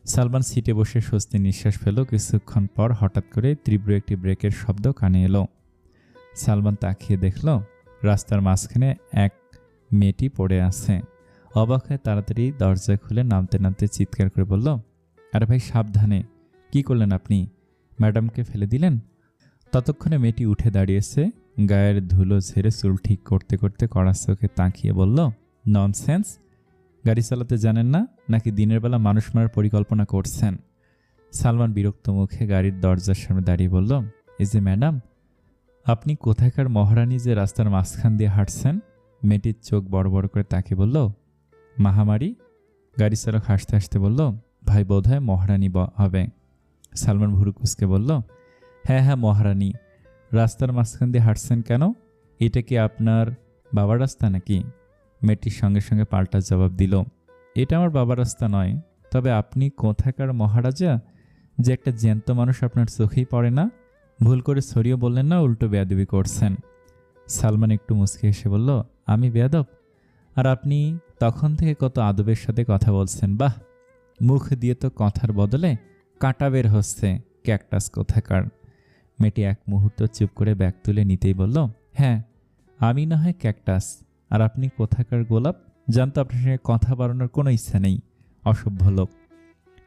সালমান সিটে বসে স্বস্তি নিঃশ্বাস ফেল। কিছুক্ষণ পর হঠাৎ করে তীব্র একটি ব্রেকের শব্দ কানে এলো। সালমান তাকিয়ে দেখল রাস্তার মাঝখানে এক মেয়েটি পড়ে আছে। অবাক হয়ে তাড়াতাড়ি দরজা খুলে নামতে নামতে চিৎকার করে বলল, আরে ভাই সাবধানে, কি করলেন আপনি? ম্যাডামকে ফেলে দিলেন? ততক্ষণে মেয়েটি উঠে দাঁড়িয়েছে, গায়ের ধুলো ঝেড়ে চুল ঠিক করতে করতে কড়া চোখে তাকিয়ে বলল, ননসেন্স, গাড়ি চালাতে জানেন না নাকি দিনের বেলা মানুষ মারার পরিকল্পনা করছেন? সালমান বিরক্ত মুখে গাড়ির দরজার সামনে দাঁড়িয়ে বলল, এই যে ম্যাডাম, আপনি কোথাকার মহারানী যে রাস্তার মাঝখান দিয়ে হাঁটছেন? মেয়েটির চোখ বড় বড় করে তাকিয়ে বলল, মাহামারি। গাড়ি চালক হাসতে হাসতে বলল, ভাই বোধহয় মহারানী হবে। সালমান ভুরু কুঁচকে বলল, হ্যাঁ হ্যাঁ মহারানী। রাস্তার মাঝখান দিয়ে হাঁটছেন কেন? এটা কি আপনার বাবার রাস্তা নাকি? মেয়েটির সঙ্গে সঙ্গে পাল্টা জবাব দিল, এটা আমার বাবার রাস্তা নয়, তবে আপনি কোথাকার মহারাজা যে একটা জ্যান্ত মানুষ আপনার চোখেই পড়ে না? ভুল করে সরিয়ে বললেন না, উল্টো বেয়াদবি করছেন। সালমান একটু মুচকে হেসে বলল, আমি বেয়াদব? আর আপনি তখন থেকে কত আদবের সাথে কথা বলছেন। বাহ, মুখ দিয়ে তো কথার বদলে কাঁটা বের হচ্ছে, ক্যাকটাস কোথাকার। মেয়েটি এক মুহূর্ত চুপ করে ব্যাগ তুলে নিতেই বলল, হ্যাঁ আমি না হয় ক্যাকটাস, আর আপনি কোথাকার গোলাপ? জানতো আপনার সঙ্গে কথা বাড়ানোর কোনো ইচ্ছা নেই, অসভ্য লোক।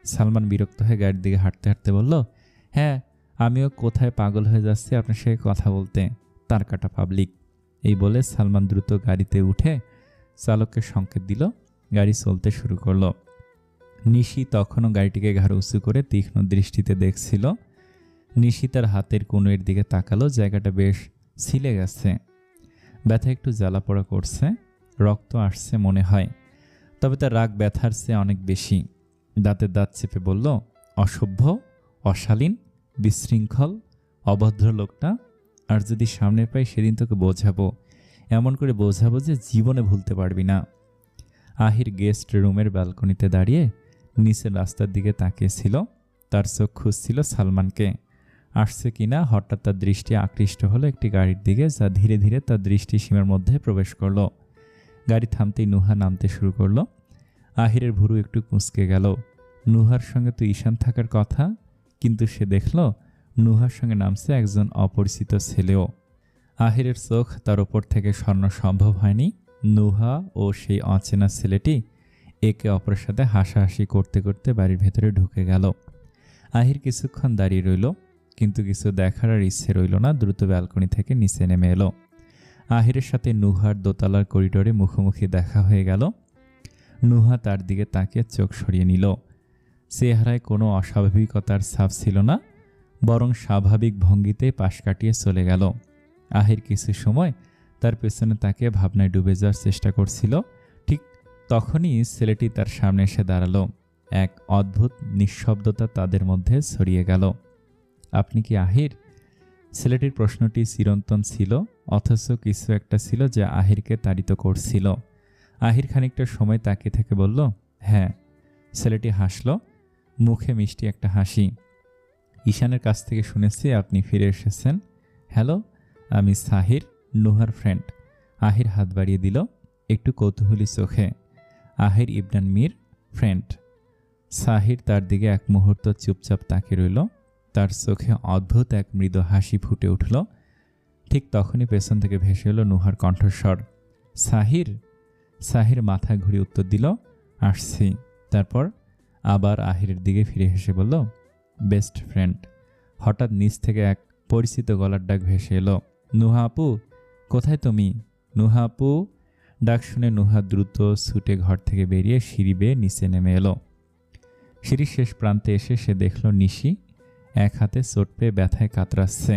সালমান বিরক্ত হয়ে গাড়ির দিকে হাঁটতে হাঁটতে বলল, হ্যাঁ আমিও কোথায় পাগল হয়ে যাচ্ছি আপনার সঙ্গে কথা বলতে, তার কাটা পাবলিক। এই বলে সালমান দ্রুত গাড়িতে উঠে চালককে সংকেত দিল, গাড়ি চলতে শুরু করলো। নিশি তখনও গাড়িটিকে ঘাড় উঁচু করে তীক্ষ্ণ দৃষ্টিতে দেখছিল। নিশি তার হাতের কনুইয়ের দিকে তাকালো, জায়গাটা বেশ ছিলে গেছে, ব্যথা একটু জ্বালাপোড়া করছে, রক্ত আসছে মনে হয়, তবে তার রাগ ব্যথার চেয়ে অনেক বেশি। দাঁতের দাঁত চেপে বলল, অসভ্য, অশালীন, বিশৃঙ্খল, অভদ্র লোকটা। আর যদি সামনে পাই সেদিন তোকে বোঝাবো, এমন করে বোঝাবো যে জীবনে ভুলতে পারবি না। আহির গেস্ট রুমের ব্যালকনিতে দাঁড়িয়ে নিচের রাস্তার দিকে তাকিয়েছিল, তার চোখ খুঁজছিল সালমানকে আসছে কিনা। হঠাৎ তার দৃষ্টি আকৃষ্ট হলো একটি গাড়ির দিকে, যা ধীরে ধীরে তার দৃষ্টিসীমার মধ্যে প্রবেশ করলো। গাড়ি থামতেই নুহা নামতে শুরু করলো। আহিরের ভুরু একটু কুঁচকে গেল। নুহার সঙ্গে তো ঈশান থাকার কথা, কিন্তু সে দেখল নুহার সঙ্গে নামছে একজন অপরিচিত ছেলেও। আহিরের চোখ তার ওপর থেকে সরানো সম্ভব হয়নি। নুহা ও সেই অচেনা ছেলেটি একে অপরের সাথে হাসাহাসি করতে করতে বাড়ির ভেতরে ঢুকে গেল। আহির কিছুক্ষণ দাঁড়িয়ে রইল, কিন্তু কিছু দেখার আর ইচ্ছে রইল না, দ্রুত ব্যালকনি থেকে নিচে নেমে এলো। আহিরের সাথে নুহার দোতলার করিডোরে মুখোমুখি দেখা হয়ে গেল। নুহা তার দিকে তাকিয়ে চোখ সরিয়ে নিল। চেহারায় কোনো অস্বাভাবিকতার ছাপ ছিল না, বরং স্বাভাবিক ভঙ্গিতে পাশ কাটিয়ে চলে গেল। আহির কিছু সময় তার পেছনে তাকিয়ে ভাবনায় ডুবে যাওয়ার চেষ্টা করছিল। ঠিক তখনই ছেলেটি তার সামনে এসে দাঁড়ালো। এক অদ্ভুত নিঃশব্দতা তাদের মধ্যে ছড়িয়ে গেল। আপনি কি আহির? ছেলেটির প্রশ্নটি চিরন্তন ছিল, অথচ কিছু একটা ছিল যা আহিরকে তাড়িত করছিল। আহির খানিকটা সময় তাকিয়ে থেকে বলল, হ্যাঁ। ছেলেটি হাসল, মুখে মিষ্টি একটা হাসি। ঈশানের কাছ থেকে শুনেছি আপনি ফিরে এসেছেন। হ্যালো, আমি সাহির, নুহার ফ্রেন্ড। আহির হাত বাড়িয়ে দিল একটু কৌতূহলী চোখে। আহির ইবনান মীর, ফ্রেন্ড। সাহির তার দিকে এক মুহূর্ত চুপচাপ তাকিয়ে রইল। তার চোখে অদ্ভুত এক মৃদু হাসি ফুটে উঠল। ঠিক তখনই পেছন থেকে ভেসে এলো নুহার কণ্ঠস্বর, সাহির। সাহির মাথা ঘুরিয়ে উত্তর দিল, আসছি। তারপর আবার আহিরের দিকে ফিরে হেসে বলল, বেস্ট ফ্রেন্ড। হঠাৎ নিচ থেকে এক পরিচিত গলার ডাক ভেসে এলো, নুহা আপু, কোথায় তুমি? নুহা আপু। ডাক শুনে নুহা দ্রুত ছুটে ঘর থেকে বেরিয়ে সিঁড়ি বেয়ে নিচে নেমে এলো। সিঁড়ির শেষ প্রান্তে এসে সে দেখল নিশি এক হাতে চোট পেয়ে ব্যথায় কাতরাচ্ছে,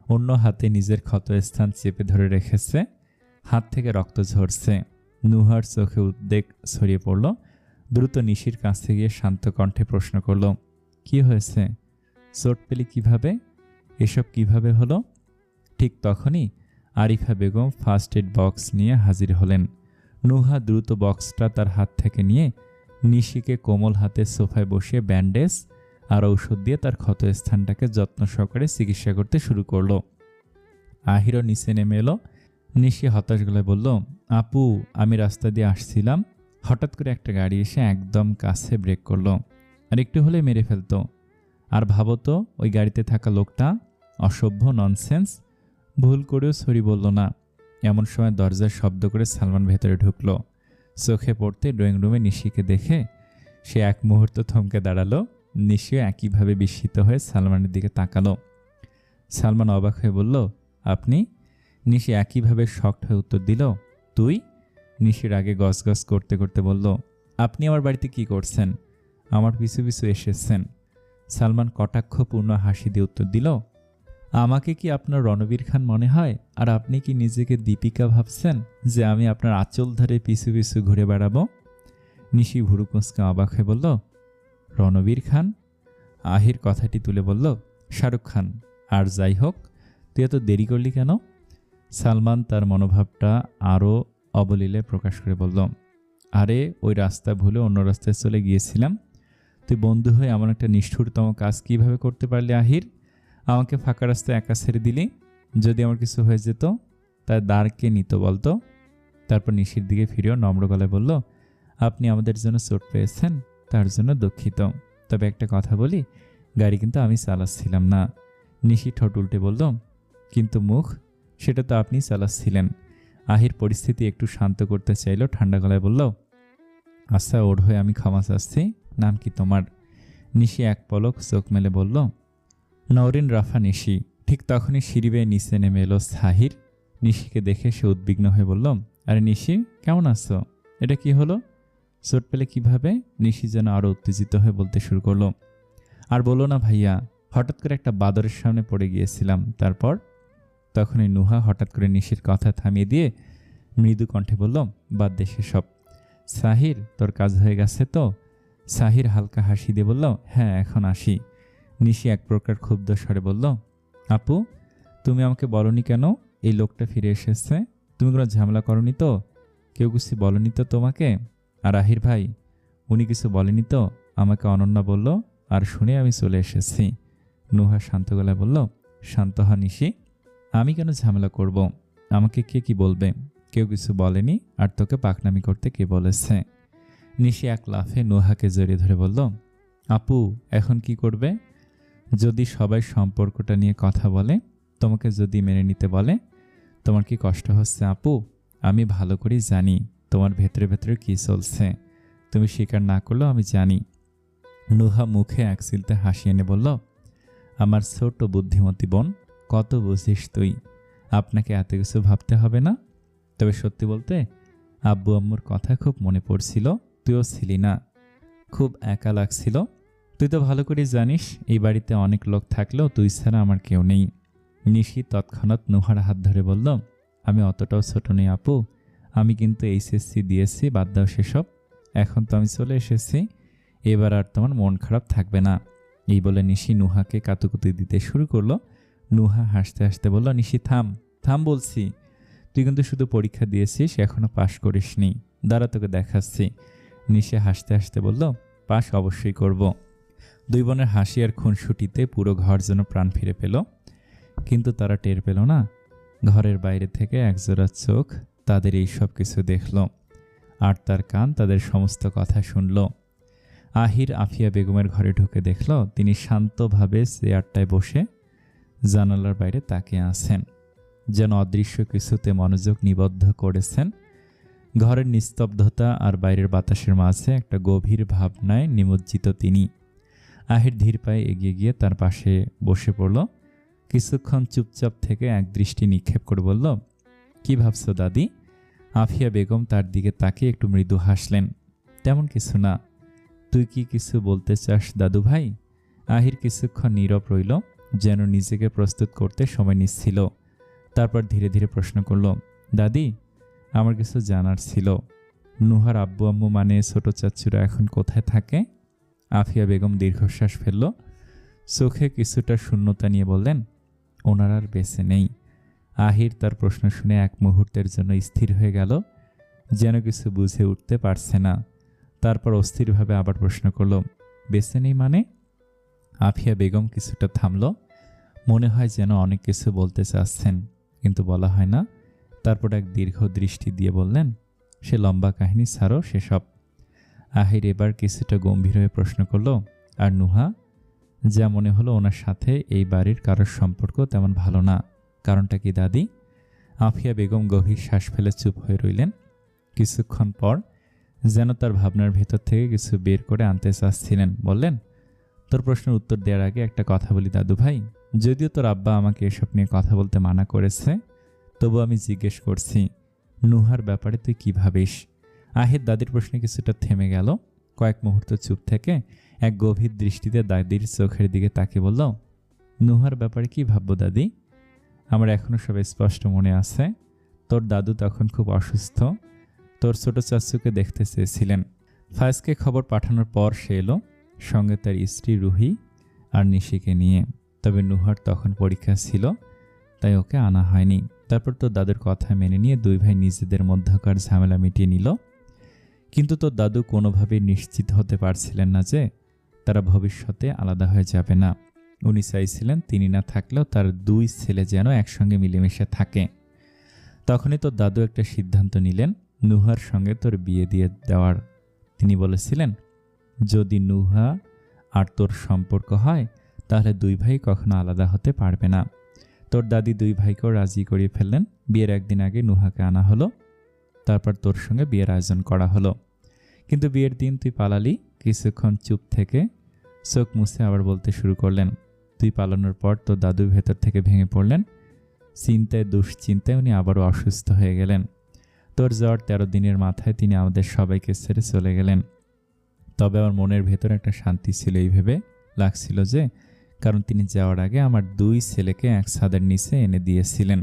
অন্য হাতে নিজের ক্ষতস্থান চেপে ধরে রেখেছে, হাত থেকে রক্ত ঝরছে। নুহার চোখে উদ্বেগ ছড়িয়ে পড়ল। দ্রুত নিশির কাছে গিয়ে শান্ত কণ্ঠে প্রশ্ন করল, কি হয়েছে? চোট পেলি কিভাবে? এসব কিভাবে হলো? ঠিক তখনই Arifa Begum first aid box নিয়ে হাজির হলেন। নুহা দ্রুত বক্সটা তার হাত থেকে নিয়ে নিশিকে কোমল হাতে সোফায় বসিয়ে ব্যান্ডেজ আর ঔষধ দিয়ে তার ক্ষতস্থানটাকে যত্ন সহকারে চিকিৎসা করতে শুরু করলো। আহিরও নিচে নেমে এলো। নিশি হতাশ গলায় বলল, আপু, আমি রাস্তা দিয়ে আসছিলাম, হঠাৎ করে একটা গাড়ি এসে একদম কাছে ব্রেক করলো, আর একটু হলে মেরে ফেলতো। আর ভাবো তো, ওই গাড়িতে থাকা লোকটা অসভ্য, ননসেন্স, ভুল করেও সরি বলল না। এমন সময় দরজার শব্দ করে সালমান ভেতরে ঢুকলো। চোখে পড়তে ড্রয়িং রুমে নিশিকে দেখে সে এক মুহূর্ত থমকে দাঁড়ালো। নিশিও একইভাবে বিস্মিত হয়ে সালমানের দিকে তাকালো। সালমান অবাক হয়ে বলল, আপনি? নিশি একইভাবে শকড হয়ে উত্তর দিল, তুই? নিশির আগে গসগস করতে করতে বলল, আপনি আমার বাড়িতে কি করছেন? আমার পিছু পিছু এসেছেন। সালমান কটাক্ষপূর্ণ হাসি দিয়ে উত্তর দিল, আমাকে কি আপনার রণবীর খান মনে হয়? আর আপনি কি নিজেকে দীপিকা ভাবছেন যে আমি আপনার আঁচল ধরে পিছু পিছু ঘুরে বেড়াবো? নিশি ভুরু কুঁচকে অবাক হয়ে বলল, রণবীর খান? আহির কথাটি তুলে বলল, শাহরুখ খান। আর যাই হোক, তুই এত দেরি করলি কেন? সালমান তার মনোভাবটা আরও অবলীলে প্রকাশ করে বলল, আরে ওই রাস্তা ভুলে অন্য রাস্তায় চলে গিয়েছিলাম। তুই বন্ধু হয়ে এমন একটা নিষ্ঠুরতম কাজ কিভাবে করতে পারলি আহির? আমাকে ফাঁকা রাস্তায় একা ছেড়ে দিলি। যদি আমার কিছু হয়ে যেত তার দাঁড় কে নিত বলতো? তারপর নিশির দিকে ফিরেও নম্র গলায় বলল, আপনি আমাদের জন্য চোট পেয়েছেন, তার জন্য দুঃখিত। তবে একটা কথা বলি, গাড়ি কিন্তু আমি চালাচ্ছিলাম না। নিশি ঠোঁট উল্টে বলল, কিন্তু মুখ, সেটা তো আপনি চালাচ্ছিলেন। আহির পরিস্থিতি একটু শান্ত করতে চাইল, ঠান্ডা গলায় বলল, আচ্ছা ওর হয়ে আমি ক্ষমা চাচ্ছি। নাম কি তোমার? নিশি এক পলক চোখ মেলে বলল, নওরিন রাফা নিশি। ঠিক তখনই সিঁড়ি বেয়ে নিচে নেমে এলো সাহির। নিশিকে দেখে সে উদ্বিগ্ন হয়ে বলল, আরে নিশি, কেমন আছো? এটা কি হলো? চোট পেলে কিভাবে? নিশি যেন আরও উত্তেজিত হয়ে বলতে শুরু করলো, আর বলো না ভাইয়া, হঠাৎ করে একটা বাদরের সামনে পড়ে গিয়েছিলাম। তারপর? তখনই নুহা হঠাৎ করে নিশির কথা থামিয়ে দিয়ে মৃদু কণ্ঠে বলল, বাদ দে সেসব। সাহির, তোর কাজ হয়ে গেছে তো? সাহির হালকা হাসি দিয়ে বলল, হ্যাঁ, এখন আসি। নিশি এক প্রকার ক্ষুব্ধ স্বরে বলল, আপু, তুমি আমাকে বলনি কেন এই লোকটা ফিরে এসেছে? তুমি কোনো ঝামেলা করনি তো? কেউ কিছু বলনি তো তোমাকে? আর আহির ভাই, উনি কিছু বলেনি তো? আমাকে অনন্যা বলল, আর শুনে আমি চলে এসেছি। নুহা শান্ত গলায় বলল, শান্ত হ নিশি, আমি কেন ঝামেলা করব? আমাকে কে কি বলবে? কেউ কিছু বলেনি, আর তোকে পাকনামি করতে কে বলেছে? নিশি এক লাফে নুহাকে জড়িয়ে ধরে বলল, আপু, এখন কি করবে? যদি সবাই সম্পর্কটা নিয়ে কথা বলে, তোমাকে যদি মেনে নিতে বলে, তোমার কি কষ্ট হচ্ছে আপু? আমি ভালো করেই জানি তোমার ভেতরে ভেতরে কি চলছে। তুমি স্বীকার না করলেও আমি জানি। নুহা মুখে এক সিলতে হাসি এনে বলল, আমার ছোট বুদ্ধিমতী বোন, কত বুঝিস তুই। আপনাকে এত কিছু ভাবতে হবে না। তবে সত্যি বলতে, আব্বু আম্মুর কথা খুব মনে পড়ছিল। তুইও ছিলি না, খুব একা লাগছিল। তুই তো ভালো করে জানিস এই বাড়িতে অনেক লোক থাকলেও তুই ছাড়া আমার কেউ নেই। নিশি তৎক্ষণাৎ নুহার হাত ধরে বলল, আমি অতটাও ছোট নেই আপু। আমি কিন্তু এইচএসসি দিয়েছি, বাদ দাও সেসব। এখন তো আমি চলে এসেছি, এবার আর তোমার মন খারাপ থাকবে না। এই বলে নিশি নুহাকে কাতুকুতি দিতে শুরু করলো। নুহা হাসতে হাসতে বলল, নিশি থাম, থাম বলছি। তুই কিন্তু শুধু পরীক্ষা দিয়েছিস, এখনো পাশ করিসনি। দাঁড়া, তোকে দেখাচ্ছি। নিশি হাসতে হাসতে বলল, পাশ অবশ্যই করব। দুই বোনের হাসি আর খুনসুটিতে পুরো ঘর যেন প্রাণ ফিরে পেল। কিন্তু তারা টের পেল না, ঘরের বাইরে থেকে একজোড়া চোখ তাদের এই সব কিছু দেখল, আর তার কান তাদের সমস্ত কথা শুনল। আহির আফিয়া বেগমের ঘরে ঢুকে দেখল তিনি শান্তভাবে চেয়ারটায় বসে জানালার বাইরে তাকিয়ে আছেন, যেন অদৃশ্য কিছুতে মনোযোগ নিবদ্ধ করেছেন। ঘরের নিস্তব্ধতা আর বাইরের বাতাসের মাঝে একটা গভীর ভাবনায় নিমজ্জিত তিনি। আহির ধীর পায়ে এগিয়ে গিয়ে তার পাশে বসে পড়ল। কিছুক্ষণ চুপচাপ থেকে এক দৃষ্টি নিক্ষেপ করে বলল, কি ভাবছো দাদি? আফিয়া বেগম তার দিকে তাকিয়ে একটু মৃদু হাসলেন, তেমন কিছু না। তুই কি কিছু বলতে চাস দাদু ভাই? আহির কিছুক্ষণ নীরব রইল, যেন নিজেকে প্রস্তুত করতে সময় নিচ্ছিল। তারপর ধীরে ধীরে প্রশ্ন করল, দাদি, আমার কিছু জানার ছিল। নুহার আব্বু আম্মু মানে ছোট চাচুরা এখন কোথায় থাকে? আফিয়া বেগম দীর্ঘশ্বাস ফেলল, চোখে কিছুটা শূন্যতা নিয়ে বললেন, ওনারা আর বেঁচে নেই। আহির তার প্রশ্ন শুনে এক মুহূর্তের জন্য স্থির হয়ে গেল, যেন কিছু বুঝে উঠতে পারছে না। তারপর অস্থিরভাবে আবার প্রশ্ন করল, বেঁচে নেই মানে? আফিয়া বেগম কিছুটা থামল, মনে হয় যেন অনেক কিছু বলতে চাচ্ছেন, কিন্তু বলা হয় না। তারপর এক দীর্ঘ দৃষ্টি দিয়ে বললেন, সে লম্বা কাহিনী ছাড়ো সেসব। আহির এবার কিছুটা গম্ভীর হয়ে প্রশ্ন করল, আর নুহা? যা মনে হলো ওনার সাথে এই বাড়ির কারোর সম্পর্ক তেমন ভালো না। কারণটা কি দাদি? আফিয়া বেগম গভীর শ্বাস ফেলে চুপ হয়ে রইলেন। কিছুক্ষণ পর যেন তার ভাবনার ভেতর থেকে কিছু বের করে আনতে চাচ্ছিলেন, বললেন, তোর প্রশ্নের উত্তর দেওয়ার আগে একটা কথা বলি দাদু ভাই। যদিও তোর আব্বা আমাকে এসব নিয়ে কথা বলতে মানা করেছে, তবু আমি জিজ্ঞেস করছি, নুহার ব্যাপারে তুই কী ভাবিস? আহির দাদির প্রশ্নে কিছুটা থেমে গেল। কয়েক মুহূর্ত চুপ থেকে এক গভীর দৃষ্টিতে দাদির চোখের দিকে তাকিয়ে বলল, নুহার ব্যাপারে কি ভাববো দাদি? আমার এখনো সব স্পষ্ট মনে আছে। তোর দাদু তখন খুব অসুস্থ, তোর ছোট চাচুকে দেখতে চেয়েছিলেন। ফায়েজকে খবর পাঠানোর পর সে এলো, সঙ্গে তার স্ত্রী রুহি আর নিশিকে নিয়ে। তবে নুহার তখন পরীক্ষা ছিল, তাই ওকে আনা হয়নি। তারপর তোর দাদুর কথা মেনে নিয়ে দুই ভাই নিজেদের মধ্যকার ঝামেলা মিটিয়ে নিল। কিন্তু তোর দাদু কোনোভাবেই নিশ্চিত হতে পারছিলেন না যে তারা ভবিষ্যতে আলাদা হয়ে যাবে না। উনি চাইছিলেন তিনি না থাকলেও তার দুই ছেলে যেন একসঙ্গে মিলেমিশে থাকে। তখনই তোর দাদু একটা সিদ্ধান্ত নিলেন নুহার সঙ্গে তোর বিয়ে দিয়ে দেওয়ার। তিনি বলেছিলেন, যদি নুহা আর তোর সম্পর্ক হয় তাহলে দুই ভাই কখনো আলাদা হতে পারবে না। তোর দাদি দুই ভাইকেও রাজি করিয়ে ফেললেন। বিয়ের একদিন আগে নুহাকে আনা হলো, তারপর তোর সঙ্গে বিয়ের আয়োজন করা হলো। কিন্তু বিয়ের দিন তুই পালালি। কিছুক্ষণ চুপ থেকে চোখ মুছে আবার বলতে শুরু করলেন, তুই পালানোর পর তোর দাদু ভেতর থেকে ভেঙে পড়লেন। চিন্তায় দুশ্চিন্তায় উনি আবারও অসুস্থ হয়ে গেলেন। তোর জ্বর 13 দিনের মাথায় তিনি আমাদের সবাইকে ছেড়ে চলে গেলেন। তবে আমার মনের ভেতর একটা শান্তি ছিল, এই ভেবে লাগছিল যে কারণ তিনি যাওয়ার আগে আমার দুই ছেলেকে এক ছাদের নিচে এনে দিয়েছিলেন।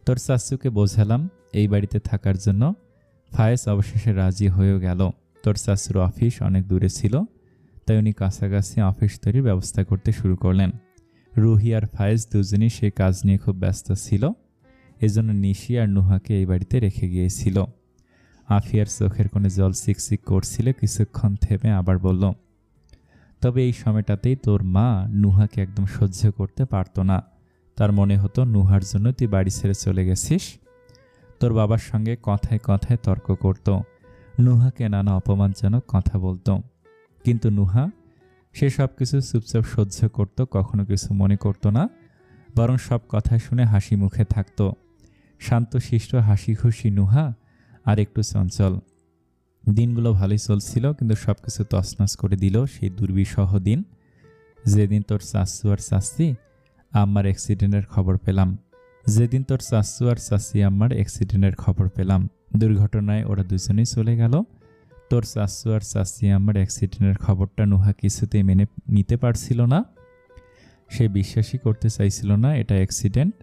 তোর চাচুকে বোঝালাম এই বাড়িতে থাকার জন্য। ফায়েজ অবশেষে রাজি হয়েও গেল। তোর চাচুর অফিস অনেক দূরে ছিল, তাই উনি কাছাকাছি অফিস তৈরির ব্যবস্থা করতে শুরু করলেন। রুহি আর ফায়েজ দুজনই সেই কাজ নিয়ে খুব ব্যস্ত ছিল, এজন্য নিশি আর নুহাকে এই বাড়িতে রেখে গিয়েছিল। আফিয়ার চোখের কোণে জল চিকচিক করছিল। কিছুক্ষণ থেমে আবার বলল, তবে এই সময়টাতেই তোর মা নুহাকে একদম সহ্য করতে পারতো না। তার মনে হতো নুহার জন্য তুই বাড়ি ছেড়ে চলে গেছিস। তোর বাবার সঙ্গে কথায় কথায় তর্ক করত, নুহাকে নানা অপমানজনক কথা বলতো। কিন্তু নুহা সে সব কিছু চুপচাপ সহ্য করত, কখনো কিছু মনে করতো না, বরং সব কথা শুনে হাসি মুখে থাকত। শান্তশিষ্ট হাসি খুশি নুহা আর একটু চঞ্চল। দিনগুলো ভালোই চলছিল, কিন্তু সব কিছু তছনছ করে দিল সেই দুর্বিষহ দিন যেদিন তোর চাচু আর চাচি আম্মার অ্যাক্সিডেন্টের খবর পেলাম। দুর্ঘটনায় ওরা দুজনেই চলে গেল। তোর চাচু আর চাচি আম্মার অ্যাক্সিডেন্টের খবরটা নুহা কিছুতেই মেনে নিতে পারছিল না। সে বিশ্বাসই করতে চাইছিল না এটা অ্যাক্সিডেন্ট।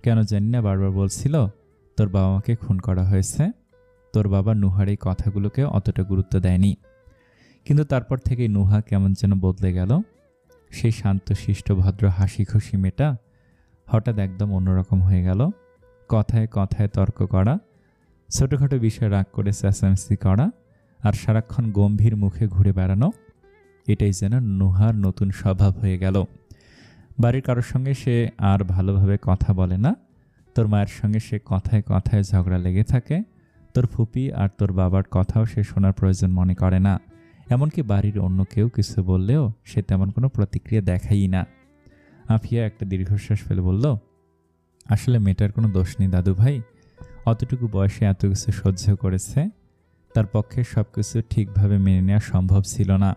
কেন জানি না বারবার বলছিল তোর বাবা মাকে খুন করা হয়েছে। তোর বাবা নুহার এই কথাগুলোকে অতটা গুরুত্ব দেয়নি। কিন্তু তারপর থেকেই নুহা কেমন যেন বদলে গেল। সেই শান্তশিষ্ট ভদ্র হাসি খুশি মেয়েটা হঠাৎ একদম অন্যরকম হয়ে গেল। কথায় কথায় তর্ক করা, ছোটোখাটো বিষয়ে রাগ করে চেঁচামেচি করা, আর সারাক্ষণ গম্ভীর মুখে ঘুরে বেড়ানো, এটাই যেন নুহার নতুন স্বভাব হয়ে গেল। বাড়ির কারোর সঙ্গে সে আর ভালোভাবে কথা বলে না। তোর মায়ের সঙ্গে সে কথায় কথায় ঝগড়া লেগে থাকে। তোর ফুপি আর তোর বাবার কথাও সে শোনার প্রয়োজন মনে করে না। এমনকি বাড়ির অন্য কেউ কিছু বললেও সে তেমন কোনো প্রতিক্রিয়া দেখাই না। আফিয়া একটা দীর্ঘশ্বাস ফেলে বলল, আসলে মেয়েটার কোনো দোষ নেই দাদু ভাই। অতটুকু বয়সে এত কিছু সহ্য করেছে, তার পক্ষে সব কিছু ঠিকভাবে মেনে নেওয়া সম্ভব ছিল না।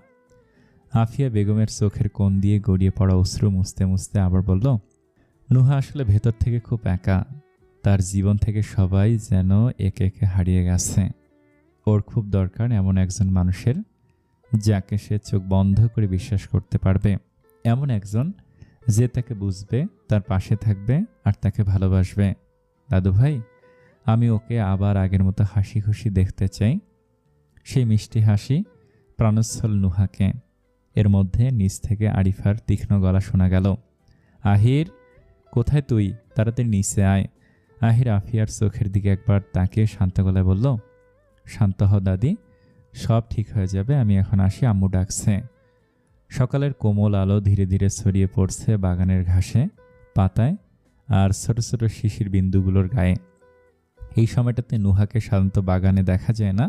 আফিয়া বেগমের চোখের কোণ দিয়ে গড়িয়ে পড়া অশ্রু মুছতে মুছতে আবার বলল, নুহা আসলে ভেতর থেকে খুব একা। তার জীবন থেকে সবাই যেন একে একে হারিয়ে গেছে। ওর খুব দরকার এমন একজন মানুষের যাকে সে চোখ বন্ধ করে বিশ্বাস করতে পারবে, এমন একজন যে তাকে বুঝবে, তার পাশে থাকবে আর তাকে ভালোবাসবে। দাদু ভাই, আমি ওকে আবার আগের মতো হাসি খুশি দেখতে চাই, সেই মিষ্টি হাসি, প্রাণোচ্ছল নুহাকে। এর মধ্যে নিচ থেকে আরিফার তীক্ষ্ণ গলা শোনা গেল, আহির, কোথায় তুই? তাড়াতাড়ি নিচে আয়। আহির আফিয়ার চোখের দিকে একবার তাকিয়ে শান্ত গলায় বলল, শান্ত হও দাদি, সব ঠিক হয়ে যাবে, আমি এখন আসি, আম্মু ডাকছে। সকালের কোমল আলো ধীরে ধীরে ছড়িয়ে পড়ছে বাগানের ঘাসে, পাতায় আর ছোট ছোট শিশির বিন্দুগুলোর গায়ে। এই সময়টাতে নুহাকে সাধারণত বাগানে দেখা যায় না,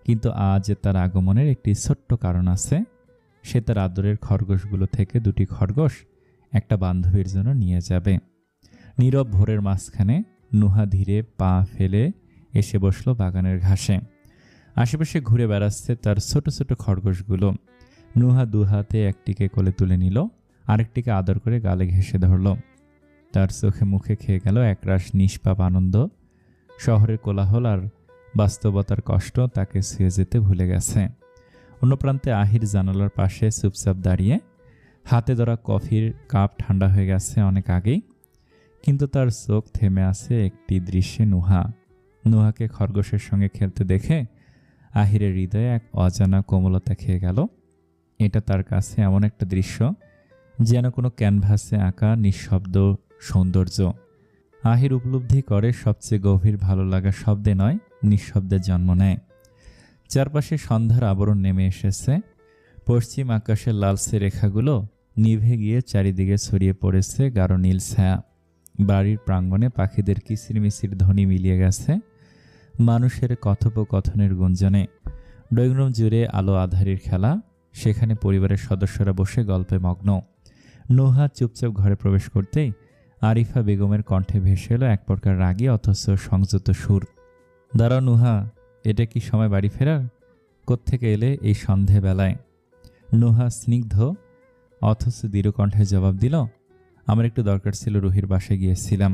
কিন্তু আজ তার আগমনের একটি ছোট্ট কারণ আছে। সে তার আদরের খরগোশগুলো থেকে দুটি খরগোশ একটা বান্ধবীর জন্য নিয়ে যাবে। নীরব ভোরের মাঝখানে নুহা ধীরে পা ফেলে এসে বসলো বাগানের ঘাসে। আশেপাশে ঘুরে বেড়াচ্ছে তার ছোট ছোট খরগোশগুলো। নুহা দুহাতে একটিকে কোলে তুলে নিল, আরেকটিকে আদর করে গালে ঘেঁষে ধরল। তার চোখে মুখে খেয়ে গেল একরাশ নিষ্পাপ আনন্দ। শহরের কোলাহল আর বাস্তবতার কষ্ট তাকে ছুঁয়ে যেতে ভুলে গেছে। অন্য প্রান্তে আহির জানালার পাশে চুপচাপ দাঁড়িয়ে হাতে ধরা কফির কাপ ঠান্ডা হয়ে গেছে অনেক আগেই, কিন্তু তার চোখ থেমে আছে একটি দৃশ্যে। নুহাকে খরগোশের সঙ্গে খেলতে দেখে আহিরের হৃদয়ে এক অজানা কোমলতা খেয়ে গেল। এটা তার কাছে এমন একটা দৃশ্য যেন কোনো ক্যানভাসে আঁকা নিঃশব্দ সৌন্দর্য। আহির উপলব্ধি করে সবচেয়ে গভীর ভালো লাগা শব্দে নয়, নিঃশব্দে জন্ম নেয়। চারপাশে সন্ধ্যার আবরণ নেমে এসেছে। পশ্চিম আকাশের লালচে রেখাগুলো নিভে গিয়ে চারিদিকে ছড়িয়ে পড়েছে গাঢ় নীল ছায়া। বাড়ির প্রাঙ্গণে পাখিদের কিচিরমিচির ধ্বনি মিলিয়ে গেছে মানুষের কথোপকথনের গুঞ্জনে। ড্রয়িংরুম জুড়ে আলো আঁধারির খেলা, সেখানে পরিবারের সদস্যরা বসে গল্পে মগ্ন। নুহা চুপচাপ ঘরে প্রবেশ করতেই আরিফা বেগমের কণ্ঠে ভেসে এলো এক প্রকার রাগী অথচ সংযত সুর। দাঁড়াও নুহা, এটা কি সময় বাড়ি ফেরার? কোত্থেকে এলে এই সন্ধেবেলায়? নুহা স্নিগ্ধ অথচ দৃঢ় কণ্ঠে জবাব দিল, আমার একটু দরকার ছিল, রুহির বাসায় গিয়েছিলাম।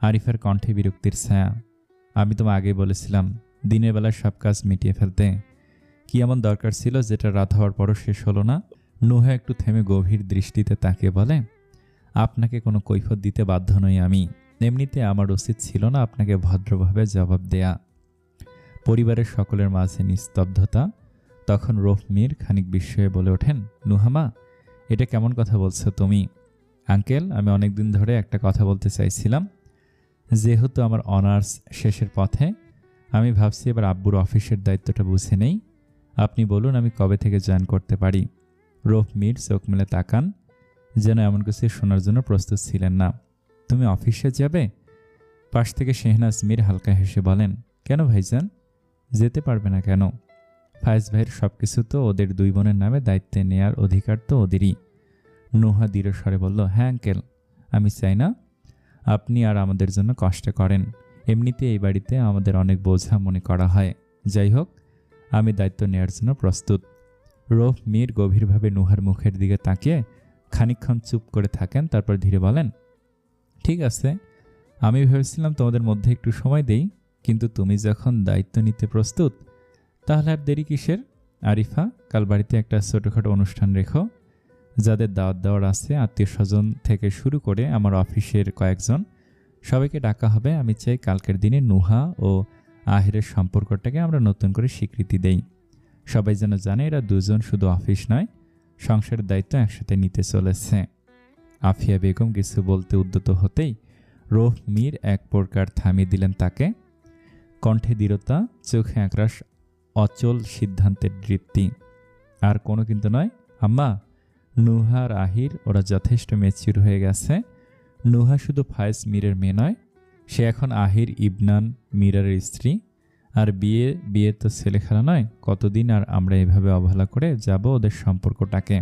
আরিফার কণ্ঠে বিরক্তির ছায়া। আমি তোমায় আগেই বলেছিলাম দিনের বেলায় সব কাজ মিটিয়ে ফেলতে। কি এমন দরকার ছিল যেটা রাত হওয়ার পরও শেষ হলো না? নুহা একটু থেমে গভীর দৃষ্টিতে তাকিয়ে বলে, আপনাকে কোনো কৈফিয়ত দিতে বাধ্য নই আমি। এমনিতে আমার উচিত ছিল না আপনাকে ভদ্রভাবে জবাব দেয়া। পরিবারের সকলের মাঝে নিস্তব্ধতা। তখন রৌফ মীর খানিক বিস্ময়ে বলে ওঠেন, নুহামা, এটা কেমন কথা বলছো তুমি? আঙ্কেল, আমি অনেকদিন ধরে একটা কথা বলতে চাইছিলাম। যেহেতু আমার অনার্স শেষের পথে, আমি ভাবছি এবার আব্বুর অফিসের দায়িত্বটা বুঝে নেই। আপনি বলুন আমি কবে থেকে জয়েন করতে পারি? রৌফ মীর চোখ মেলে তাকান, যেন এমন কিছু শোনার জন্য প্রস্তুত ছিলেন না। তুমি অফিসে যাবে? পাশ থেকে শেহনাজ মীর হালকা হেসে বলেন, কেন ভাইজান, যেতে পারবে না কেন? ফায়েজ ভাইয়ের সব কিছু তো ওদের দুই বোনের নামে দায়িত্বে নেয়ার অধিকার তো ওদেরই। নুহা দৃঢ় স্বরে বলল, হ্যাঁ আঙ্কেল, আমি চাই না আপনি আর আমাদের জন্য কষ্ট করেন। এমনিতে এই বাড়িতে আমাদের অনেক বোঝা মনে করা হয়। যাই হোক, আমি দায়িত্ব নেয়ার জন্য প্রস্তুত। রৌফ মীর গভীরভাবে নুহার মুখের দিকে তাকিয়ে খানিকক্ষণ চুপ করে থাকেন, তারপর ধীরে বলেন, ঠিক আছে, আমি ভেবেছিলাম তোমাদের মধ্যে একটু সময় দেই, কিন্তু তুমি যখন দায়িত্ব নিতে প্রস্তুত তাহলে আর দেরি কিসের? আরিফা, কাল বাড়িতে একটা ছোটোখাটো অনুষ্ঠান রেখো। যাদের দাওয়াত দেওয়ার আছে, আত্মীয় স্বজন থেকে শুরু করে আমার অফিসের কয়েকজন, সবাইকে ডাকা হবে। আমি চাই কালকের দিনে নুহা ও আহিরের সম্পর্কটাকে আমরা নতুন করে স্বীকৃতি দেই। সবাই যেন জানে এরা দুজন শুধু অফিস নয়, সংসারের দায়িত্ব একসাথে নিতে চলেছে। আফিয়া বেগম কিছু বলতে উদ্যত হতেই রৌফ মীর এক প্রকার থামিয়ে দিলেন তাকে। কণ্ঠে দৃঢ়তা, চোখে একরাশ অচল সিদ্ধান্তের দৃপ্তি। আর কোনো কিন্তু নয় আম্মা, নুহা আর আহির ওরা যথেষ্ট ম্যাচিউর হয়ে গেছে। নুহা শুধু ফায়েজ মীরের মেয়ে নয়, সে এখন আহির ইবনান মীরের স্ত্রী। আর বিয়ে তো ছেলে খেলা নয়। কতদিন আর আমরা এভাবে অবহেলা করে যাব ওদের সম্পর্কটাকে?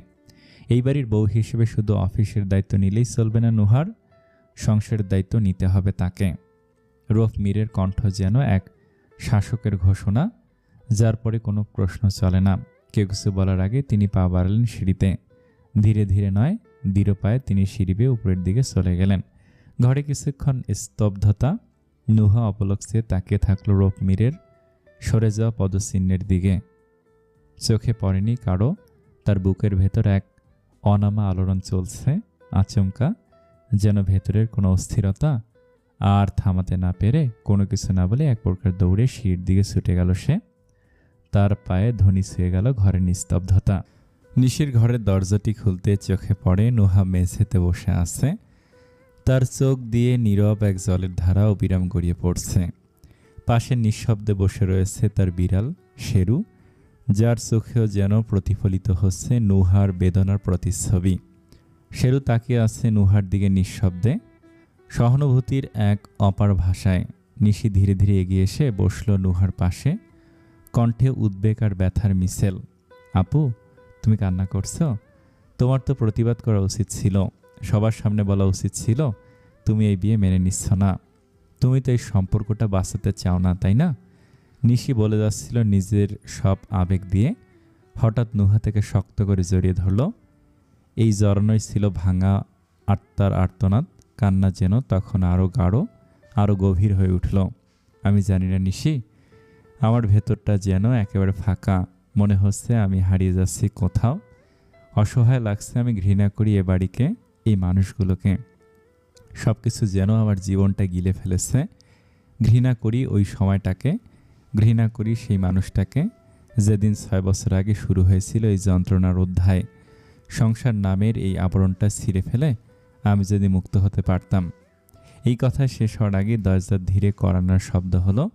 এই বাড়ির বউ হিসেবে শুধু অফিসের দায়িত্ব নিলেই চলবে না, নুহার সংসারের দায়িত্ব নিতে হবে তাকে। রৌফ মীরের কণ্ঠ যেন এক শাসকের ঘোষণা, যার পরে কোনো প্রশ্ন চলে না। কেউ কিছু বলার আগে তিনি পা বাড়ালেন সিঁড়িতে। ধীরে ধীরে নয়, দৃঢ় পায়ে তিনি সিঁড়ি বেয়ে উপরের দিকে চলে গেলেন। ঘরে কিছুক্ষণ স্তব্ধতা। নুহা অপলকে তাকিয়ে থাকল রৌফ মীরের সরে যাওয়া পদচিহ্নের দিকে। চোখে পড়েনি কারো তার বুকের ভেতর এক অনামা আলোড়ন চলছে, আচমকা, যেন ভেতরের কোনো অস্থিরতা। আর থামাতে না পেরে, কোনো কিছু না বলে এক প্রকার দৌড়ে সিঁড়ির দিকে ছুটে গেল সে। তার পায়ে ধ্বনি ছুঁয়ে গেল ঘরের নিস্তব্ধতা। নিশির ঘরের দরজাটি খুলতে চোখে পড়ে নুহা মেঝেতে বসে আছে। তার চোখ দিয়ে নীরব এক জলের ধারা অবিরাম গড়িয়ে পড়ছে। পাশে নিঃশব্দে বসে রয়েছে তার বিড়াল শেরু, যার চোখেও যেন প্রতিফলিত হচ্ছে নুহার বেদনার প্রতিচ্ছবি। শেরু তাকিয়ে আছে নুহার দিকে নিঃশব্দে, সহানুভূতির এক অপার ভাষায়। নিশি ধীরে ধীরে এগিয়ে এসে বসল নুহার পাশে, কণ্ঠে উদ্বেগ আর ব্যথার মিশেল। আপু, তুমি কান্না করছো? তোমার তো প্রতিবাদ করা উচিত ছিল, সবার সামনে বলা উচিত ছিল তুমি এই বিয়ে মেনে নিচ্ছ না। তুমি তো এই সম্পর্কটা বাঁচাতে চাও না, তাই না? নিশি বলে যাচ্ছিল নিজের সব আবেগ দিয়ে। হঠাৎ নুহা থেকে শক্ত করে জড়িয়ে ধরল। এই জড়ানোই ছিল ভাঙা আত্মার আর্তনাদ। কান্না যেন তখন আরও গাঢ়, আরও গভীর হয়ে উঠল। আমি জানি না নিশি, আমার ভেতরটা যেন একেবারে ফাঁকা। মনে হচ্ছে আমি হারিয়ে যাচ্ছি কোথাও, অসহায় লাগছে, আমি ঘৃণা করি এ বাড়িকে, এই মানুষগুলোকে। সব কিছু যেন আমার জীবনটা গিলে ফেলেছে। ঘৃণা করি ওই সময়টাকে, ঘৃণা করি সেই মানুষটাকে, যেদিন 6 বছর আগে শুরু হয়েছিল এই যন্ত্রণার অধ্যায়। সংসার নামের এই আবরণটা ছিঁড়ে ফেলে আমি যদি মুক্ত হতে পারতাম। এই কথা শেষ হওয়ার আগে দরজার ধীরে কড়ানোর শব্দ হলো।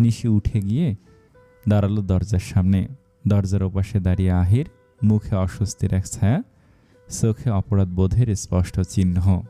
নিশি উঠে গিয়ে দাঁড়ালো দরজার সামনে। দরজার ওপাশে দাঁড়িয়ে আহির, মুখে অস্বস্তির এক ছায়া, চোখে অপরাধ বোধের স্পষ্ট চিহ্ন।